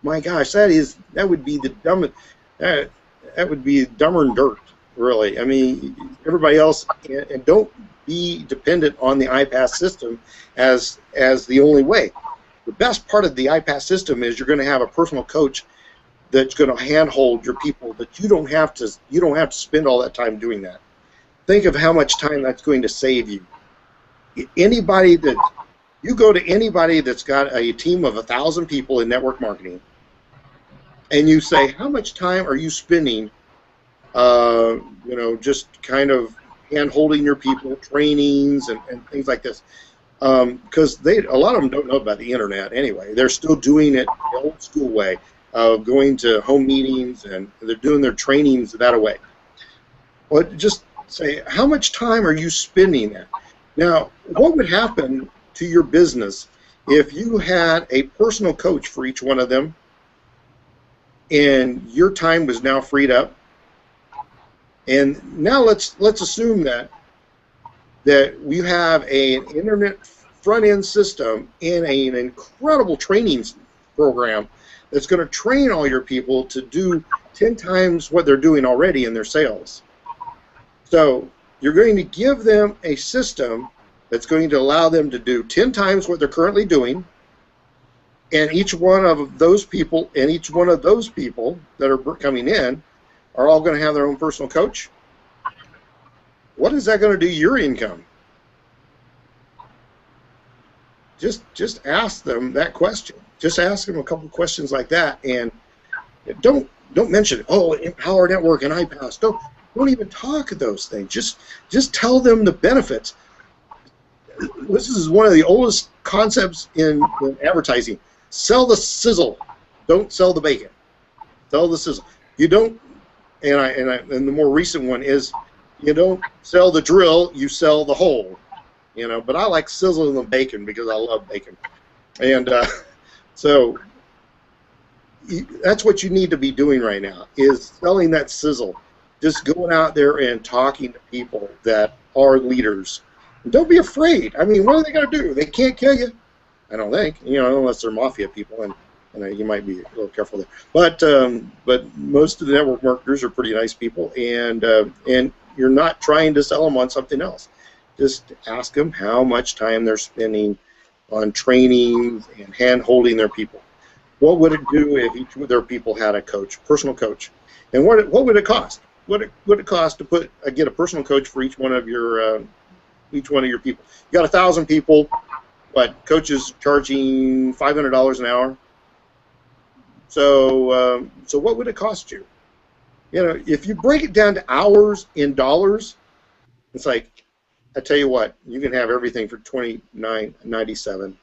My gosh, that would be the dumbest. That would be dumber than dirt, really. I mean, everybody else, and don't be dependent on the iPAS system as the only way. The best part of the iPAS system is you're going to have a personal coach that's going to handhold your people. That you don't have to spend all that time doing that. Think of how much time that's going to save you. You go to anybody that's got a team of 1,000 people in network marketing, and you say, how much time are you spending, just kind of hand-holding your people, trainings and things like this? Because a lot of them don't know about the internet anyway. They're still doing it the old school way of going to home meetings, and they're doing their trainings that way. Well, just say, how much time are you spending that? Now, what would happen to your business if you had a personal coach for each one of them, and your time was now freed up? And now let's assume that we have an internet front-end system and an incredible training program that's going to train all your people to do 10 times what they're doing already in their sales. So you're going to give them a system that's going to allow them to do 10 times what they're currently doing, and each one of those people that are coming in are all going to have their own personal coach. What is that going to do to your income? Just ask them that question. Just ask them a couple questions like that, and don't mention, oh, Empower Network and iPAS. Don't even talk of those things. Just tell them the benefits. This is one of the oldest concepts in advertising. Sell the sizzle. Don't sell the bacon. Sell the sizzle. You don't. And the more recent one is, you don't sell the drill. You sell the hole. But I like sizzling the bacon because I love bacon. And so that's what you need to be doing right now, is selling that sizzle. Just going out there and talking to people that are leaders. And don't be afraid. I mean, what are they going to do? They can't kill you, I don't think, unless they're mafia people, and you might be a little careful there. But most of the network marketers are pretty nice people, and you're not trying to sell them on something else. Just ask them how much time they're spending on training and hand-holding their people. What would it do if each of their people had a coach, personal coach? And what would it cost? What would it cost to get a personal coach for each one of your people? You got 1,000 people. What, coaches charging $500 an hour? So what would it cost you? If you break it down to hours in dollars, it's like, I tell you what, you can have everything for $29.97,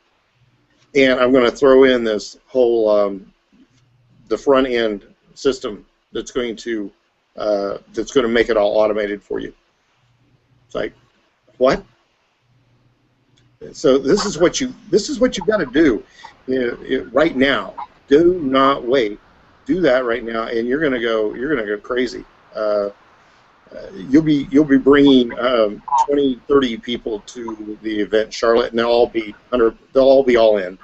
and I'm going to throw in this whole the front end system that's going to make it all automated for you. It's like, what? So this is what you've got to do right now. Do not wait. Do that right now, and you're gonna go crazy. You'll be bringing 20, 30 people to the event in Charlotte, and they'll all be all in,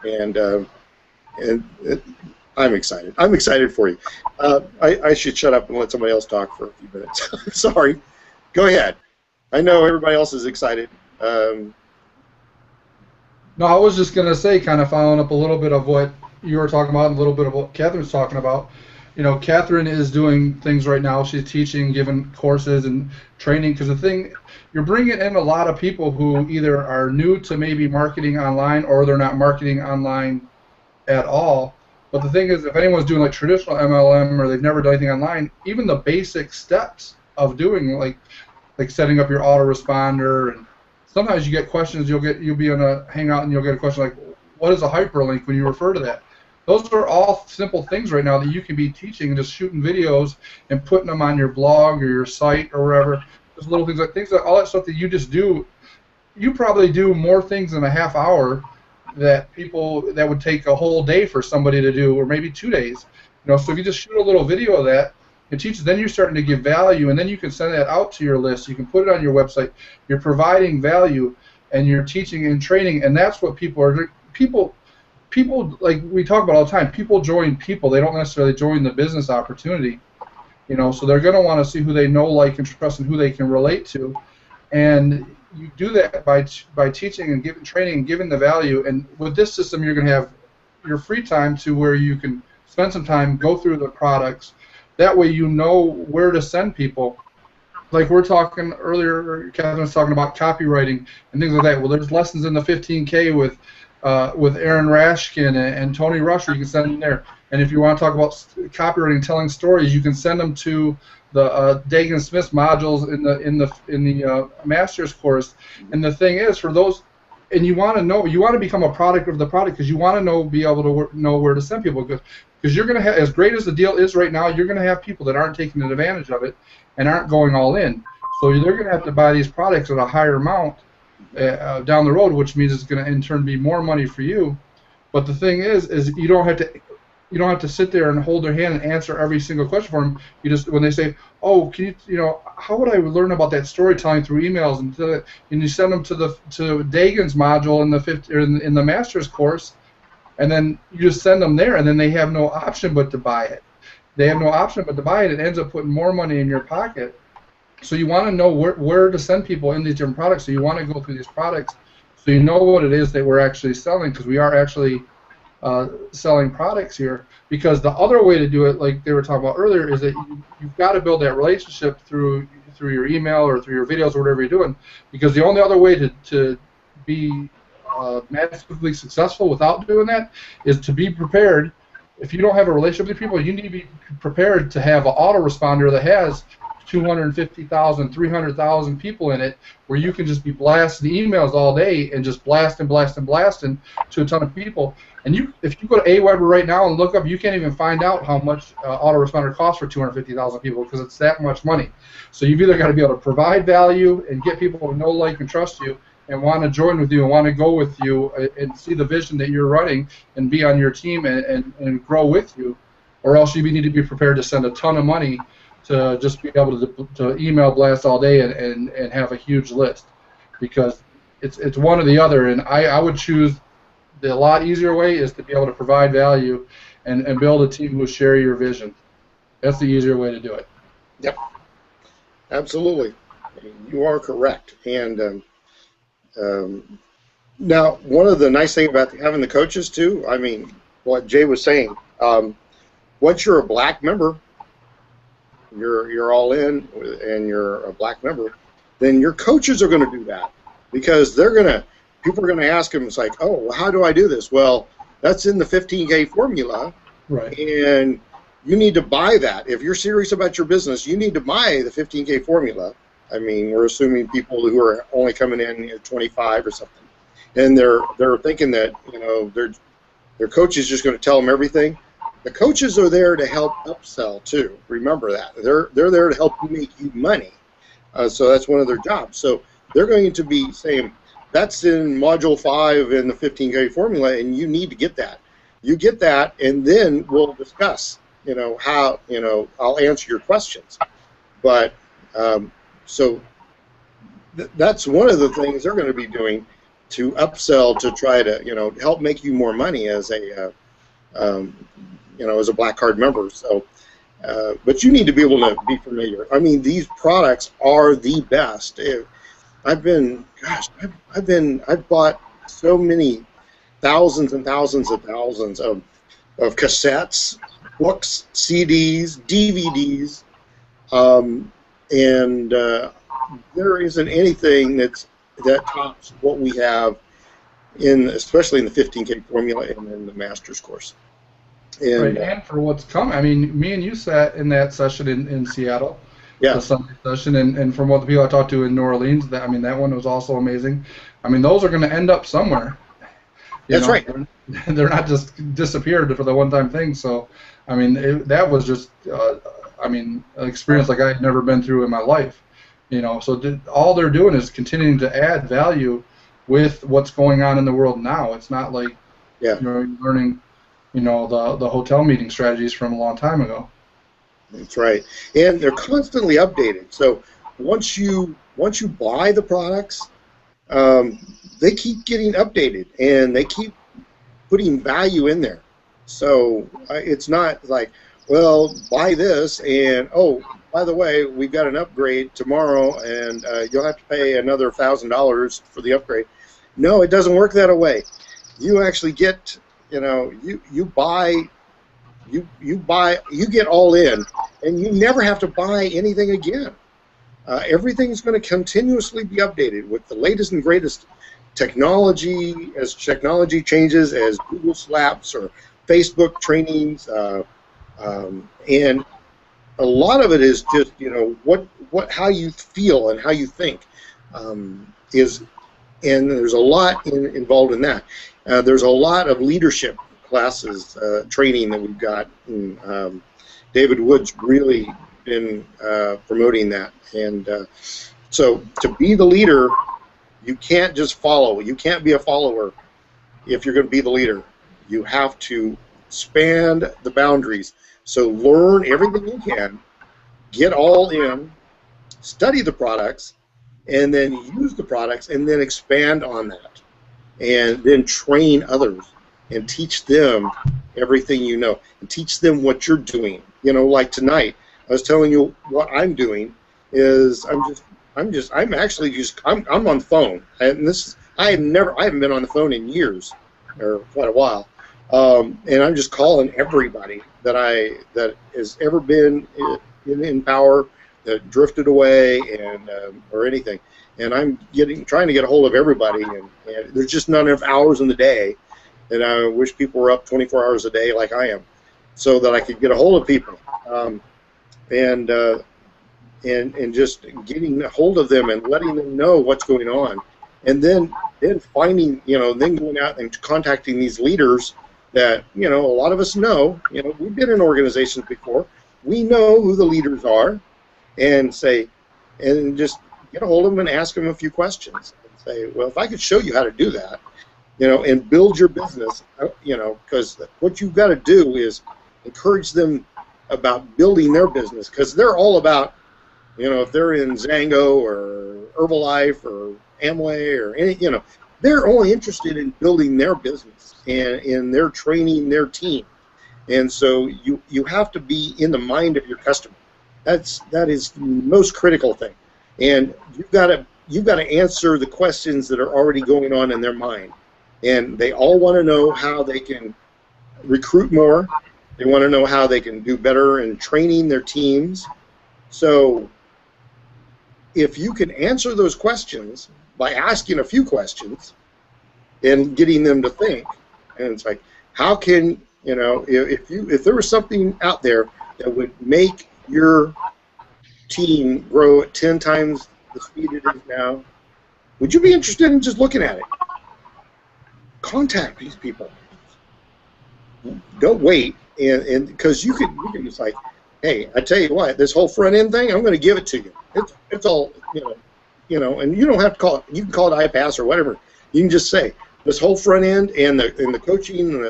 and I'm excited. I'm excited for you. I should shut up and let somebody else talk for a few minutes. Sorry. Go ahead. I know everybody else is excited. No, I was just going to say, kind of following up a little bit of what you were talking about and a little bit of what Catherine's talking about. Catherine is doing things right now. She's teaching, giving courses and training, because the thing, you're bringing in a lot of people who either are new to maybe marketing online, or they're not marketing online at all. But the thing is, if anyone's doing like traditional MLM, or they've never done anything online, even the basic steps of doing like setting up your autoresponder, and sometimes you get questions, you'll be on a hangout and you'll get a question like, what is a hyperlink when you refer to that? Those are all simple things right now that you can be teaching, just shooting videos and putting them on your blog or your site or wherever. Just little things like all that stuff that you just do. You probably do more things in a half hour that would take a whole day for somebody to do, or maybe 2 days. So if you just shoot a little video of that and teach it, then you're starting to give value, and then you can send that out to your list. You can put it on your website. You're providing value, and you're teaching and training, and that's what people are doing. People, like we talk about all the time, people join people. They don't necessarily join the business opportunity. So they're going to want to see who they know, like, and trust, and who they can relate to. And you do that by teaching and giving training and giving the value. And with this system, you're going to have your free time to where you can spend some time, go through the products. That way you know where to send people. Like we're talking earlier, Catherine was talking about copywriting and things like that. Well, there's lessons in the 15K with with Aaron Rashkin and Tony Rusher, you can send them there. And if you want to talk about copywriting, telling stories, you can send them to the Dagan Smith modules in the master's course. And the thing is, for those, and you want to become a product of the product, because you want to be able to know where to send people, because you're going to have, as great as the deal is right now, you're going to have people that aren't taking advantage of it and aren't going all in. So they're going to have to buy these products at a higher amount down the road, which means it's going to in turn be more money for you. But the thing is you don't have to sit there and hold their hand and answer every single question for them. You just, when they say, "Oh, can you, how would I learn about that storytelling through emails?" and you send them to Dagan's module in the master's course, and then you just send them there, and then they have no option but to buy it. They have no option but to buy it. It ends up putting more money in your pocket. So you want to know where to send people in these different products. So you want to go through these products so you know what it is that we're actually selling, because we are actually selling products here. Because the other way to do it, like they were talking about earlier, is that you've got to build that relationship through your email or through your videos or whatever you're doing. Because the only other way to be massively successful without doing that is to be prepared. If you don't have a relationship with people, you need to be prepared to have an autoresponder that has 250,000, 300,000 people in it, where you can just be blasting emails all day and just blasting to a ton of people. And if you go to Aweber right now and look up, you can't even find out how much autoresponder costs for 250,000 people, because it's that much money. So you've either got to be able to provide value and get people to know, like, and trust you, and want to join with you and want to go with you and see the vision that you're running and be on your team and grow with you, or else you need to be prepared to spend a ton of money to just be able to email blast all day and have a huge list, because it's one or the other. And I would choose the lot easier way is to be able to provide value and build a team who share your vision. That's the easier way to do it. Yep, absolutely. You are correct. And now, one of the nice things about having the coaches too, I mean, what Jay was saying, once you're a black member, you're all in, and you're a black member, then your coaches are going to do that, because people are going to ask them, it's like, "Oh, well, how do I do this?" Well, that's in the 15K formula, right? And you need to buy that. If you're serious about your business, you need to buy the 15K formula. I mean, we're assuming people who are only coming in at 25 or something, and they're thinking that their coach is just going to tell them everything. The coaches are there to help upsell too. Remember that. They're there to help you make you money. So that's one of their jobs. So they're going to be saying, that's in Module 5 in the 15K formula, and you need to get that. You get that, and then we'll discuss, how, I'll answer your questions. But so that's one of the things they're going to be doing to upsell, to try to, help make you more money as a as a black card member. So, but you need to be able to be familiar. I mean, these products are the best. I've bought so many thousands and thousands of cassettes, books, CDs, DVDs, and there isn't anything that tops what we have especially in the 15K formula and in the master's course. And for what's coming, I mean, me and you sat in that session in Seattle, the Sunday session, and from what the people I talked to in New Orleans, that one was also amazing. I mean, those are going to end up somewhere. That's right. They're not just disappeared for the one-time thing. So, I mean, that was just, an experience like I had never been through in my life. So all they're doing is continuing to add value with what's going on in the world now. It's not like you're learning, the hotel meeting strategies from a long time ago. That's right, and they're constantly updated. So once you buy the products, they keep getting updated, and they keep putting value in there. So it's not like, well, buy this, and oh, by the way, we've got an upgrade tomorrow, and you'll have to pay another $1,000 for the upgrade. No, it doesn't work that way. You actually get, you get all in, and you never have to buy anything again. Everything's going to continuously be updated with the latest and greatest as technology changes, as Google Slaps or Facebook trainings, and a lot of it is just, you know, how you feel and how you think is, and there's a lot involved in that. There's a lot of leadership classes, training that we've got. And, David Wood's really been promoting that. And so to be the leader, you can't just follow. You can't be a follower if you're going to be the leader. You have to span the boundaries. So learn everything you can, get all in, study the products, and then use the products, and then expand on that. And then train others and teach them everything you know, and teach them what you're doing. You know, like tonight, I was telling you what I'm doing is I'm on the phone, and I haven't been on the phone in years, or quite a while, and I'm just calling everybody that has ever been in power, that drifted away, and or anything, and I'm trying to get a hold of everybody, and there's just not enough hours in the day, and I wish people were up 24 hours a day like I am, so that I could get a hold of people, and just getting a hold of them and letting them know what's going on, and then finding, you know, then going out and contacting these leaders that, you know, a lot of us know. You know, we've been in organizations before. We know who the leaders are, and just get a hold of them and ask them a few questions. And say, well, if I could show you how to do that, you know, and build your business, you know, because what you've got to do is encourage them about building their business, because they're all about, you know, if they're in Zango or Herbalife or Amway or any, you know, they're only interested in building their business and in their training their team. And so you have to be in the mind of your customer. That is the most critical thing. And you've got to answer the questions that are already going on in their mind. And they all want to know how they can recruit more. They want to know how they can do better in training their teams. So if you can answer those questions by asking a few questions and getting them to think, and it's like, how can, you know, if there was something out there that would make your team grow at 10 times the speed it is now, would you be interested in just looking at it? Contact these people. Don't wait, and because you can just like, hey, I tell you what, this whole front end thing, I'm going to give it to you. It's all, you know, and you don't have to call it. You can call it iPass or whatever. You can just say this whole front end and the coaching,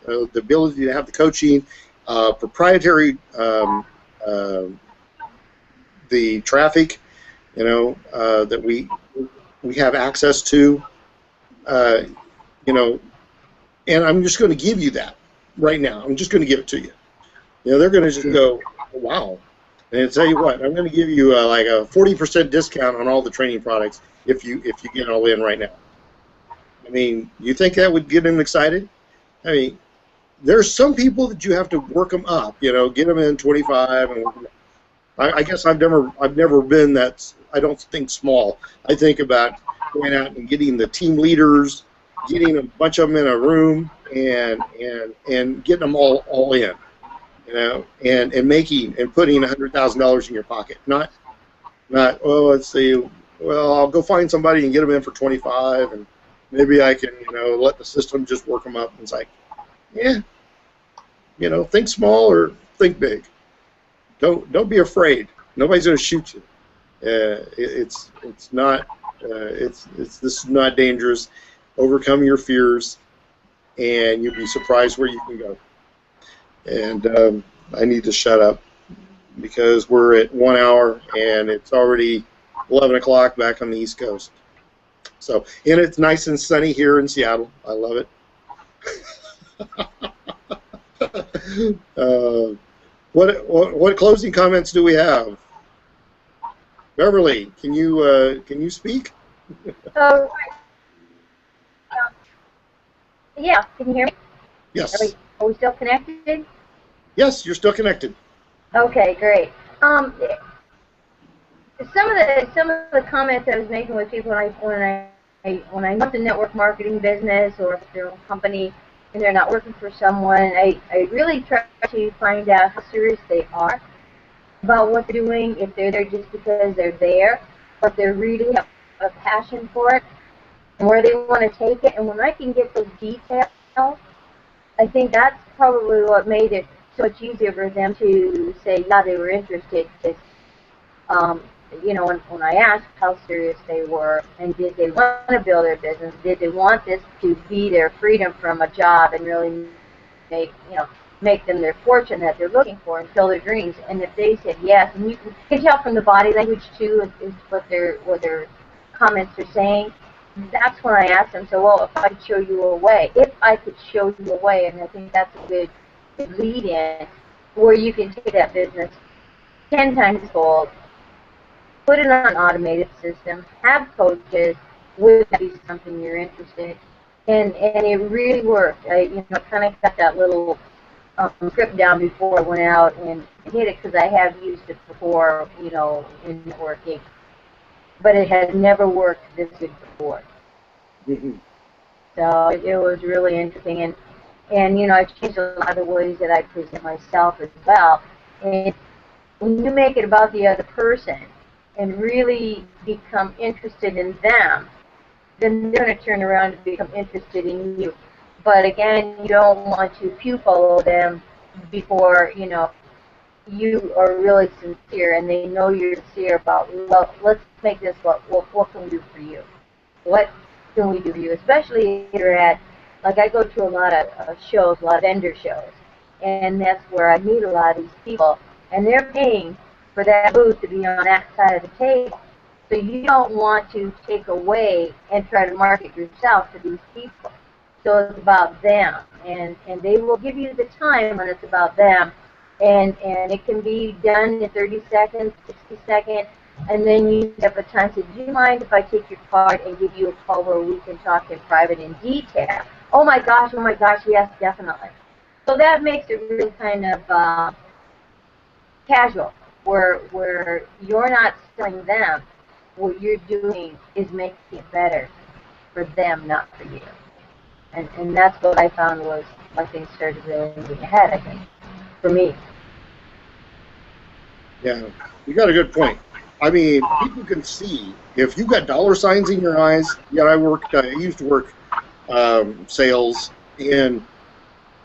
the ability to have the coaching, proprietary, the traffic, you know, that we have access to, you know, and I'm just going to give you that right now. I'm just going to give it to you. You know, they're going to just go, oh, wow. And I'll tell you what, I'm going to give you like a 40% discount on all the training products if you get all in right now. I mean, you think that would get them excited? I mean, there's some people that you have to work them up, you know, get them in 25. And I guess I've never been that, I don't think small. I think about going out and getting the team leaders, getting a bunch of them in a room, and getting them all in. You know, and putting $100,000 in your pocket, not oh, let's see, well, I'll go find somebody and get them in for 25, and maybe I can, you know, let the system just work them up. And it's like, yeah, you know, think small or think big. Don't be afraid. Nobody's going to shoot you. This is not dangerous. Overcome your fears, and you'll be surprised where you can go. And I need to shut up because we're at 1 hour and it's already 11 o'clock back on the East Coast. So, and it's nice and sunny here in Seattle. I love it. What closing comments do we have? Beverly, can you speak? Yeah, can you hear me? Yes. Are we still connected? Yes, you're still connected. Okay, great. Some of the comments I was making with people when I when I know it's a network marketing business or if they're a company and they're not working for someone, I really try to find out how serious they are about what they're doing, if they're there just because they're there, or if they really have a passion for it, and where they want to take it. And when I can get those details, I think that's probably what made it so much easier for them to say, yeah, they were interested. Um, you know, when I asked how serious they were, and did they want to build their business, did they want this to be their freedom from a job and really make them their fortune that they're looking for and fill their dreams. And if they said yes, and you can tell from the body language too, is what their comments are saying. That's when I asked them, so well, if I could show you a way, and I think that's a good lead in where you can take that business 10 times fold, put it on an automated system, have coaches, would that be something you're interested in? And it really worked. I kind of got that little script down before I went out and hit it because I have used it before, in networking, but it has never worked this good before. Mm-hmm. So it was really interesting, and I changed a lot of the ways that I present myself as well. And when you make it about the other person and really become interested in them, then they're going to turn around and become interested in you. But again, you don't want to pew follow them before you are really sincere and they know you're sincere about, well, let's make this what can we do for you? What can we do for you? Especially if you're at, like I go to a lot of shows, a lot of vendor shows, and that's where I meet a lot of these people, and they're paying for that booth to be on that side of the table. So you don't want to take away and try to market yourself to these people. So it's about them, and they will give you the time when it's about them, and it can be done in 30 seconds, 60 seconds, and then you have a time to, do you mind if I take your card and give you a call where we can talk in private in detail? Oh my gosh, yes, definitely. So that makes it really kind of casual, where you're not selling them. What you're doing is making it better for them, not for you. And that's what I found was why things started really moving ahead, I think, for me. Yeah, you got a good point. I mean, people can see if you've got dollar signs in your eyes. Yeah, I used to work sales, and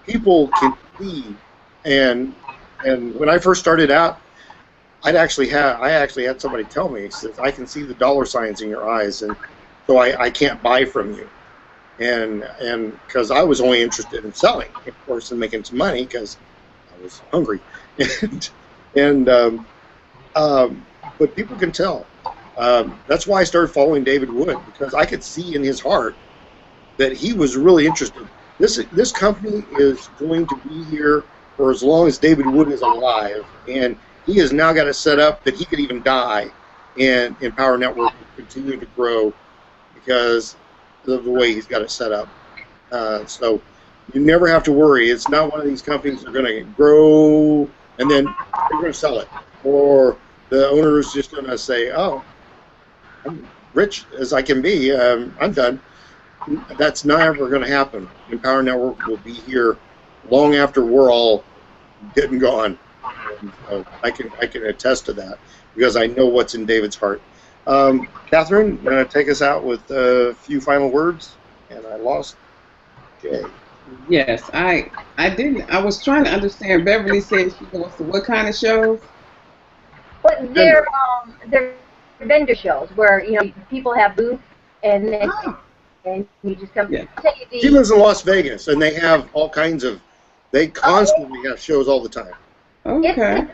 people can see. And when I first started out, I actually had somebody tell me, he says, I can see the dollar signs in your eyes, and so I can't buy from you. And because I was only interested in selling, of course, and making some money because I was hungry, but people can tell. That's why I started following David Wood, because I could see in his heart that he was really interested. This company is going to be here for as long as David Wood is alive, and he has now got it set up that he could even die, and Power Network will continue to grow because of the way he's got it set up. So you never have to worry. It's not one of these companies that are going to grow and then they're going to sell it, or the owner is just going to say, oh, I'm rich as I can be, I'm done. That's never going to happen. And Power Network will be here long after we're all dead and gone. And so I can attest to that because I know what's in David's heart. Catherine, take us out with a few final words. And I lost Jay. Yes, I didn't. I was trying to understand. Beverly said she goes to what kind of shows? But they're vendor shows where people have booths and then and you just come. Yeah. She lives in Las Vegas, and they have all kinds of. They constantly have shows all the time. Okay.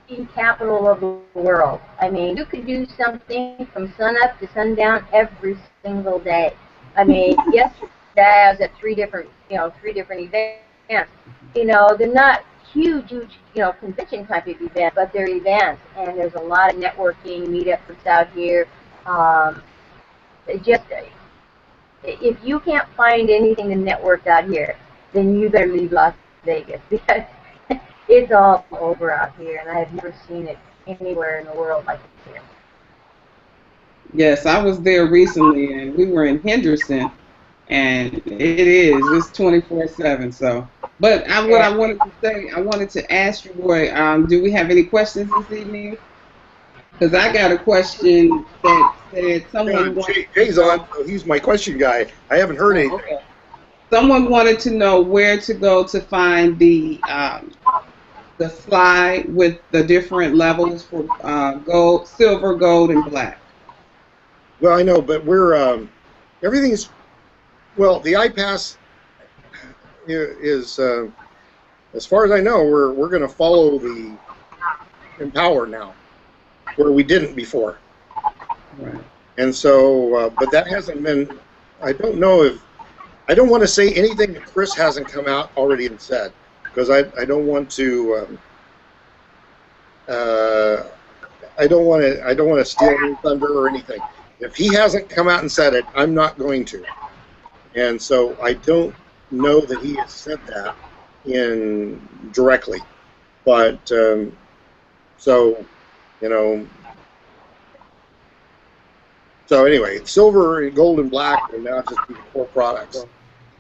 It's the capital of the world. I mean, you could do something from sunup to sundown every single day. I mean, yesterday I was at three different events. They're not huge, convention type of events, but they're events, and there's a lot of networking, meetups out here. If you can't find anything to network out here, then you better leave Las Vegas because it's all over out here, and I have never seen it anywhere in the world like it here. Yes, I was there recently, and we were in Henderson, and it's 24/7. So, but what I wanted to say, I wanted to ask you, Roy, do we have any questions this evening? Because I got a question that said Yeah, someone wanted to Jay's on, know. so he's my question guy. I haven't heard Oh, anything. okay. Someone wanted to know where to go to find the slide with the different levels for gold, silver, gold, and black. Well, I know, but we're everything's well. The iPass is as far as I know, we're going to follow the Empower now, where we didn't before. Right. And so, but that hasn't been. I don't know if I don't want to say anything that Chris hasn't come out already and said, because I don't want to. I don't want to steal any thunder or anything. If he hasn't come out and said it, I'm not going to. And so I don't know that he has said that in directly, but so you know. So anyway, silver, and gold, and black will now just be the core products.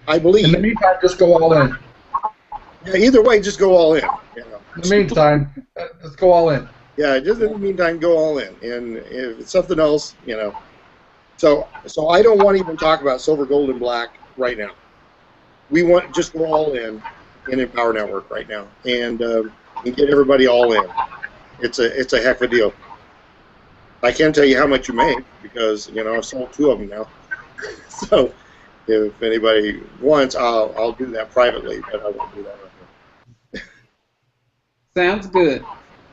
I believe. In the meantime, just go all in. Yeah, either way, just go all in. You know. In the meantime, let's go all in. Yeah, just in the meantime, go all in. And if it's something else, you know. So I don't want to even talk about silver, gold, and black right now. We want just go all in Empower Network right now, and get everybody all in. It's a heck of a deal. I can't tell you how much you make because I've sold 2 of them now. So if anybody wants, I'll do that privately, but I won't do that right now. Sounds good.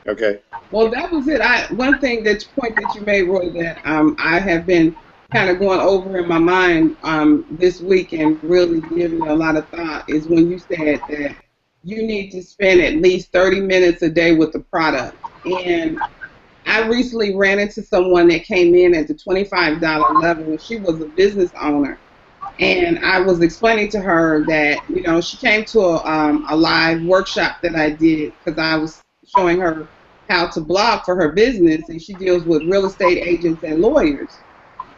Okay. Well, that was it. One point that you made, Roy, that I have been kind of going over in my mind this week and really giving a lot of thought is when you said that you need to spend at least 30 minutes a day with the product. And I recently ran into someone that came in at the $25 level. She was a business owner. And I was explaining to her that, she came to a live workshop that I did because I was showing her how to blog for her business, and she deals with real estate agents and lawyers.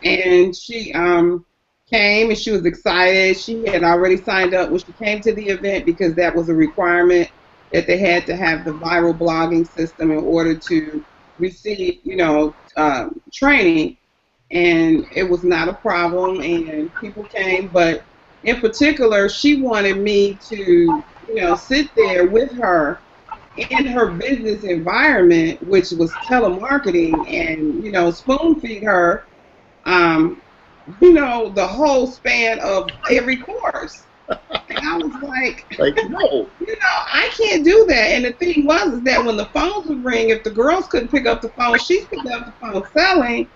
And she came, and she was excited. She had already signed up when she came to the event because that was a requirement that they had to have the viral blogging system in order to receive, training. And it was not a problem, and people came. But in particular, she wanted me to, sit there with her in her business environment, which was telemarketing, and spoon feed her, the whole span of every course. And I was like, no. I can't do that. And the thing was is that when the phones would ring, if the girls couldn't pick up the phone, she's picking up the phone selling.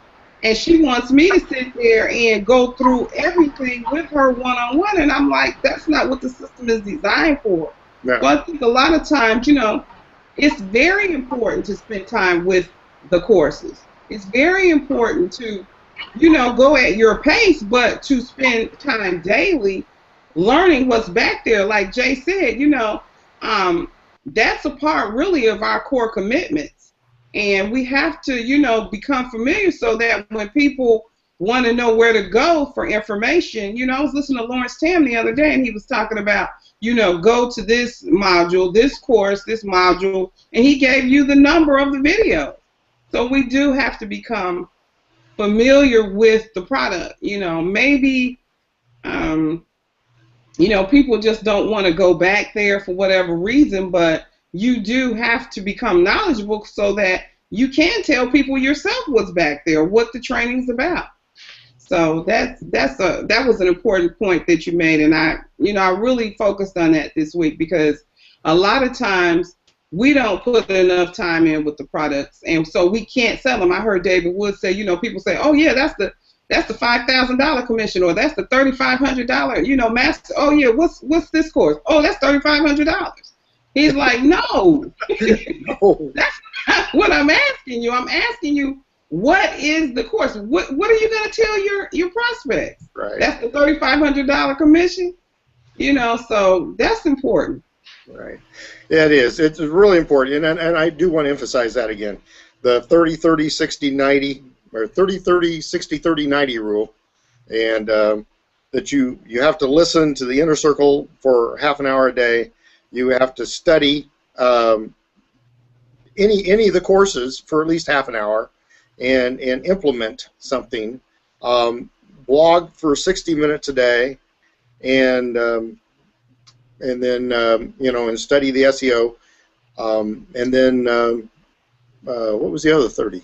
And she wants me to sit there and go through everything with her one-on-one. And I'm like, that's not what the system is designed for. No. So I think a lot of times, it's very important to spend time with the courses. It's very important to, go at your pace, but to spend time daily learning what's back there. Like Jay said, that's a part really of our core commitments. And we have to, become familiar so that when people want to know where to go for information, I was listening to Lawrence Tam the other day, and he was talking about, go to this module, this course, this module, and he gave you the number of the video. So we do have to become familiar with the product. Maybe, people just don't want to go back there for whatever reason, but you do have to become knowledgeable so that you can tell people yourself what's back there, what the training's about. So that was an important point that you made, and I really focused on that this week because a lot of times we don't put enough time in with the products, and so we can't sell them. I heard David Wood say, people say, oh yeah, that's the $5,000 commission, or that's the $3,500, master. Oh yeah, what's this course? Oh, that's $3,500. He's like, no, No. that's not what I'm asking you. I'm asking you, what is the course? What are you going to tell your prospects? Right. That's the $3,500 commission. So that's important. Right. Yeah, it is. It's really important, and I do want to emphasize that again. The 30, 30, 60, 90, or 30-30, 60-30, 90 rule, and that you have to listen to the inner circle for half an hour a day. You have to study any of the courses for at least half an hour, and implement something. Blog for 60 minutes a day, and then and study the SEO, and then what was the other 30?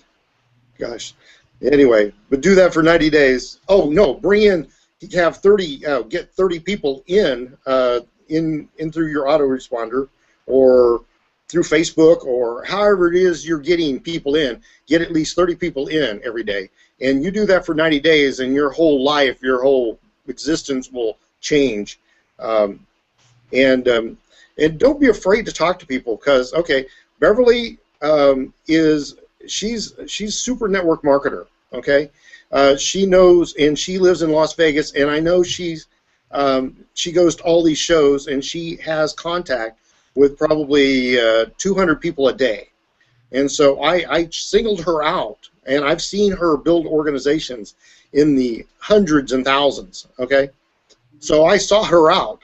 Gosh. Anyway, but do that for 90 days. Oh no, bring in, have 30, get 30 people in through your autoresponder, or through Facebook, or however it is you're getting people in. Get at least 30 people in every day, and you do that for 90 days, and your whole life, your whole existence will change. And don't be afraid to talk to people, because okay, Beverly she's super network marketer. Okay, she knows, and she lives in Las Vegas, and I know she goes to all these shows, and she has contact with probably 200 people a day. And so I singled her out, and I've seen her build organizations in the hundreds and thousands. Okay, so I saw her out.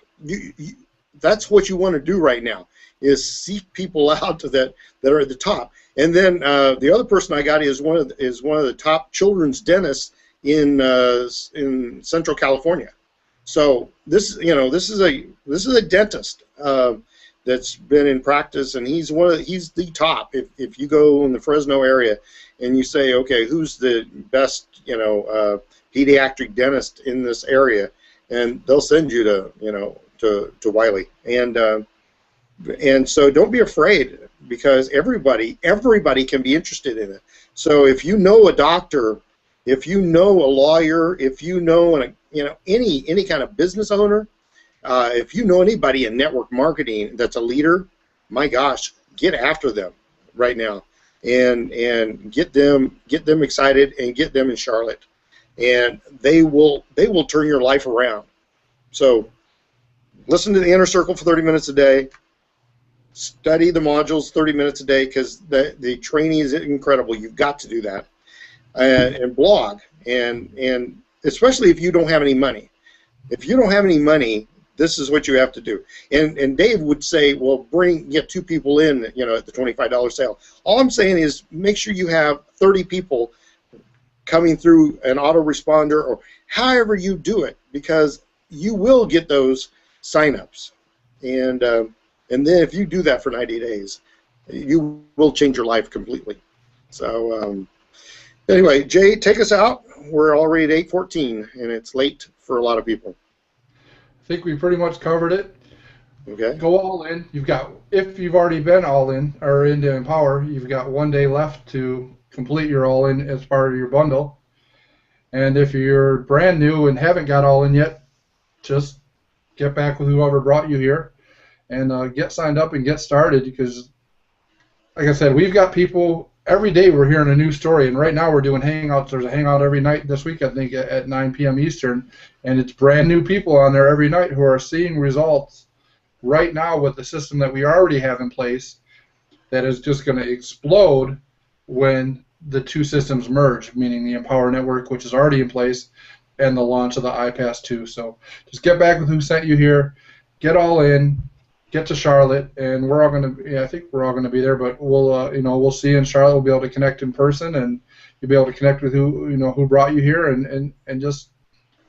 That's what you want to do right now, is seek people out that are at the top. And then the other person I got is one of the top children's dentists in Central California. So this is a dentist that's been in practice, and he's the top. If you go in the Fresno area and you say, okay, who's the best pediatric dentist in this area, and they'll send you to Wiley. And so don't be afraid, because everybody can be interested in it. So if you know a doctor, if you know a lawyer, if you know any kind of business owner, if you know anybody in network marketing that's a leader, my gosh, get after them right now, and get them excited, and get them in Charlotte, and they will turn your life around. So listen to the Inner Circle for 30 minutes a day. Study the modules 30 minutes a day, because the training is incredible. You've got to do that, and blog, and especially if you don't have any money. If you don't have any money, this is what you have to do. And Dave would say, well, get 2 people in, at the $25 sale. All I'm saying is make sure you have 30 people coming through an autoresponder, or however you do it, because you will get those signups. And then if you do that for 90 days, you will change your life completely. So anyway, Jay, take us out. We're already at 8:14, and it's late for a lot of people. I think we pretty much covered it. Okay. Go all in. If you've already been all in or into Empower, you've got 1 day left to complete your all in as part of your bundle. And if you're brand new and haven't got all in yet, just get back with whoever brought you here, and get signed up and get started, because, like I said, we've got people every day. We're hearing a new story, and right now we're doing hangouts. There's a hangout every night this week, I think, at 9 p.m. Eastern, and it's brand new people on there every night who are seeing results right now with the system that we already have in place, that is just going to explode when the 2 systems merge, meaning the Empower Network, which is already in place, and the launch of the iPASJune4. So just get back with who sent you here, get all in, get to Charlotte, and we're all going to. I think we're all going to be there. But we'll see you in Charlotte. We'll be able to connect in person, and you'll be able to connect with who brought you here, and just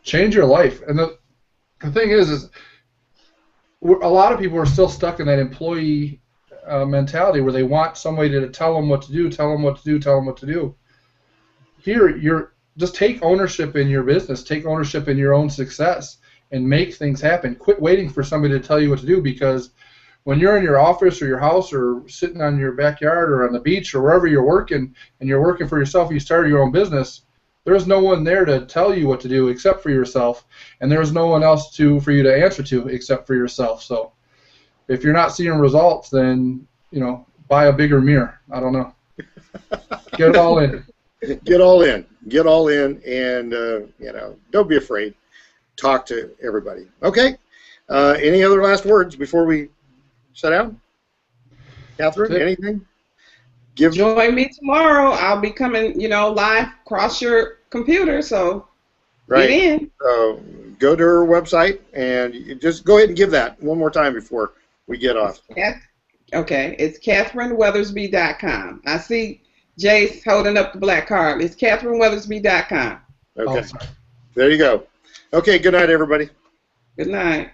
change your life. And the thing is a lot of people are still stuck in that employee mentality, where they want somebody to tell them what to do, tell them what to do, tell them what to do. Here, just take ownership in your business, take ownership in your own success, and make things happen. Quit waiting for somebody to tell you what to do, because when you're in your office or your house or sitting on your backyard or on the beach or wherever you're working, and you're working for yourself, you started your own business, there's no one there to tell you what to do except for yourself, and there's no one else for you to answer to except for yourself. So if you're not seeing results, then buy a bigger mirror. I don't know. Get it all in. Get all in. Get all in, and don't be afraid. Talk to everybody. Okay. Any other last words before we shut down? Catherine, anything? Join me tomorrow. I'll be coming, live across your computer, so right. get in. Go to her website and you just go ahead and give that one more time before we get off. Okay, it's CatherineWeathersby.com. I see Jace holding up the black card. It's CatherineWeathersby.com. Okay, there you go. Okay, good night, everybody. Good night.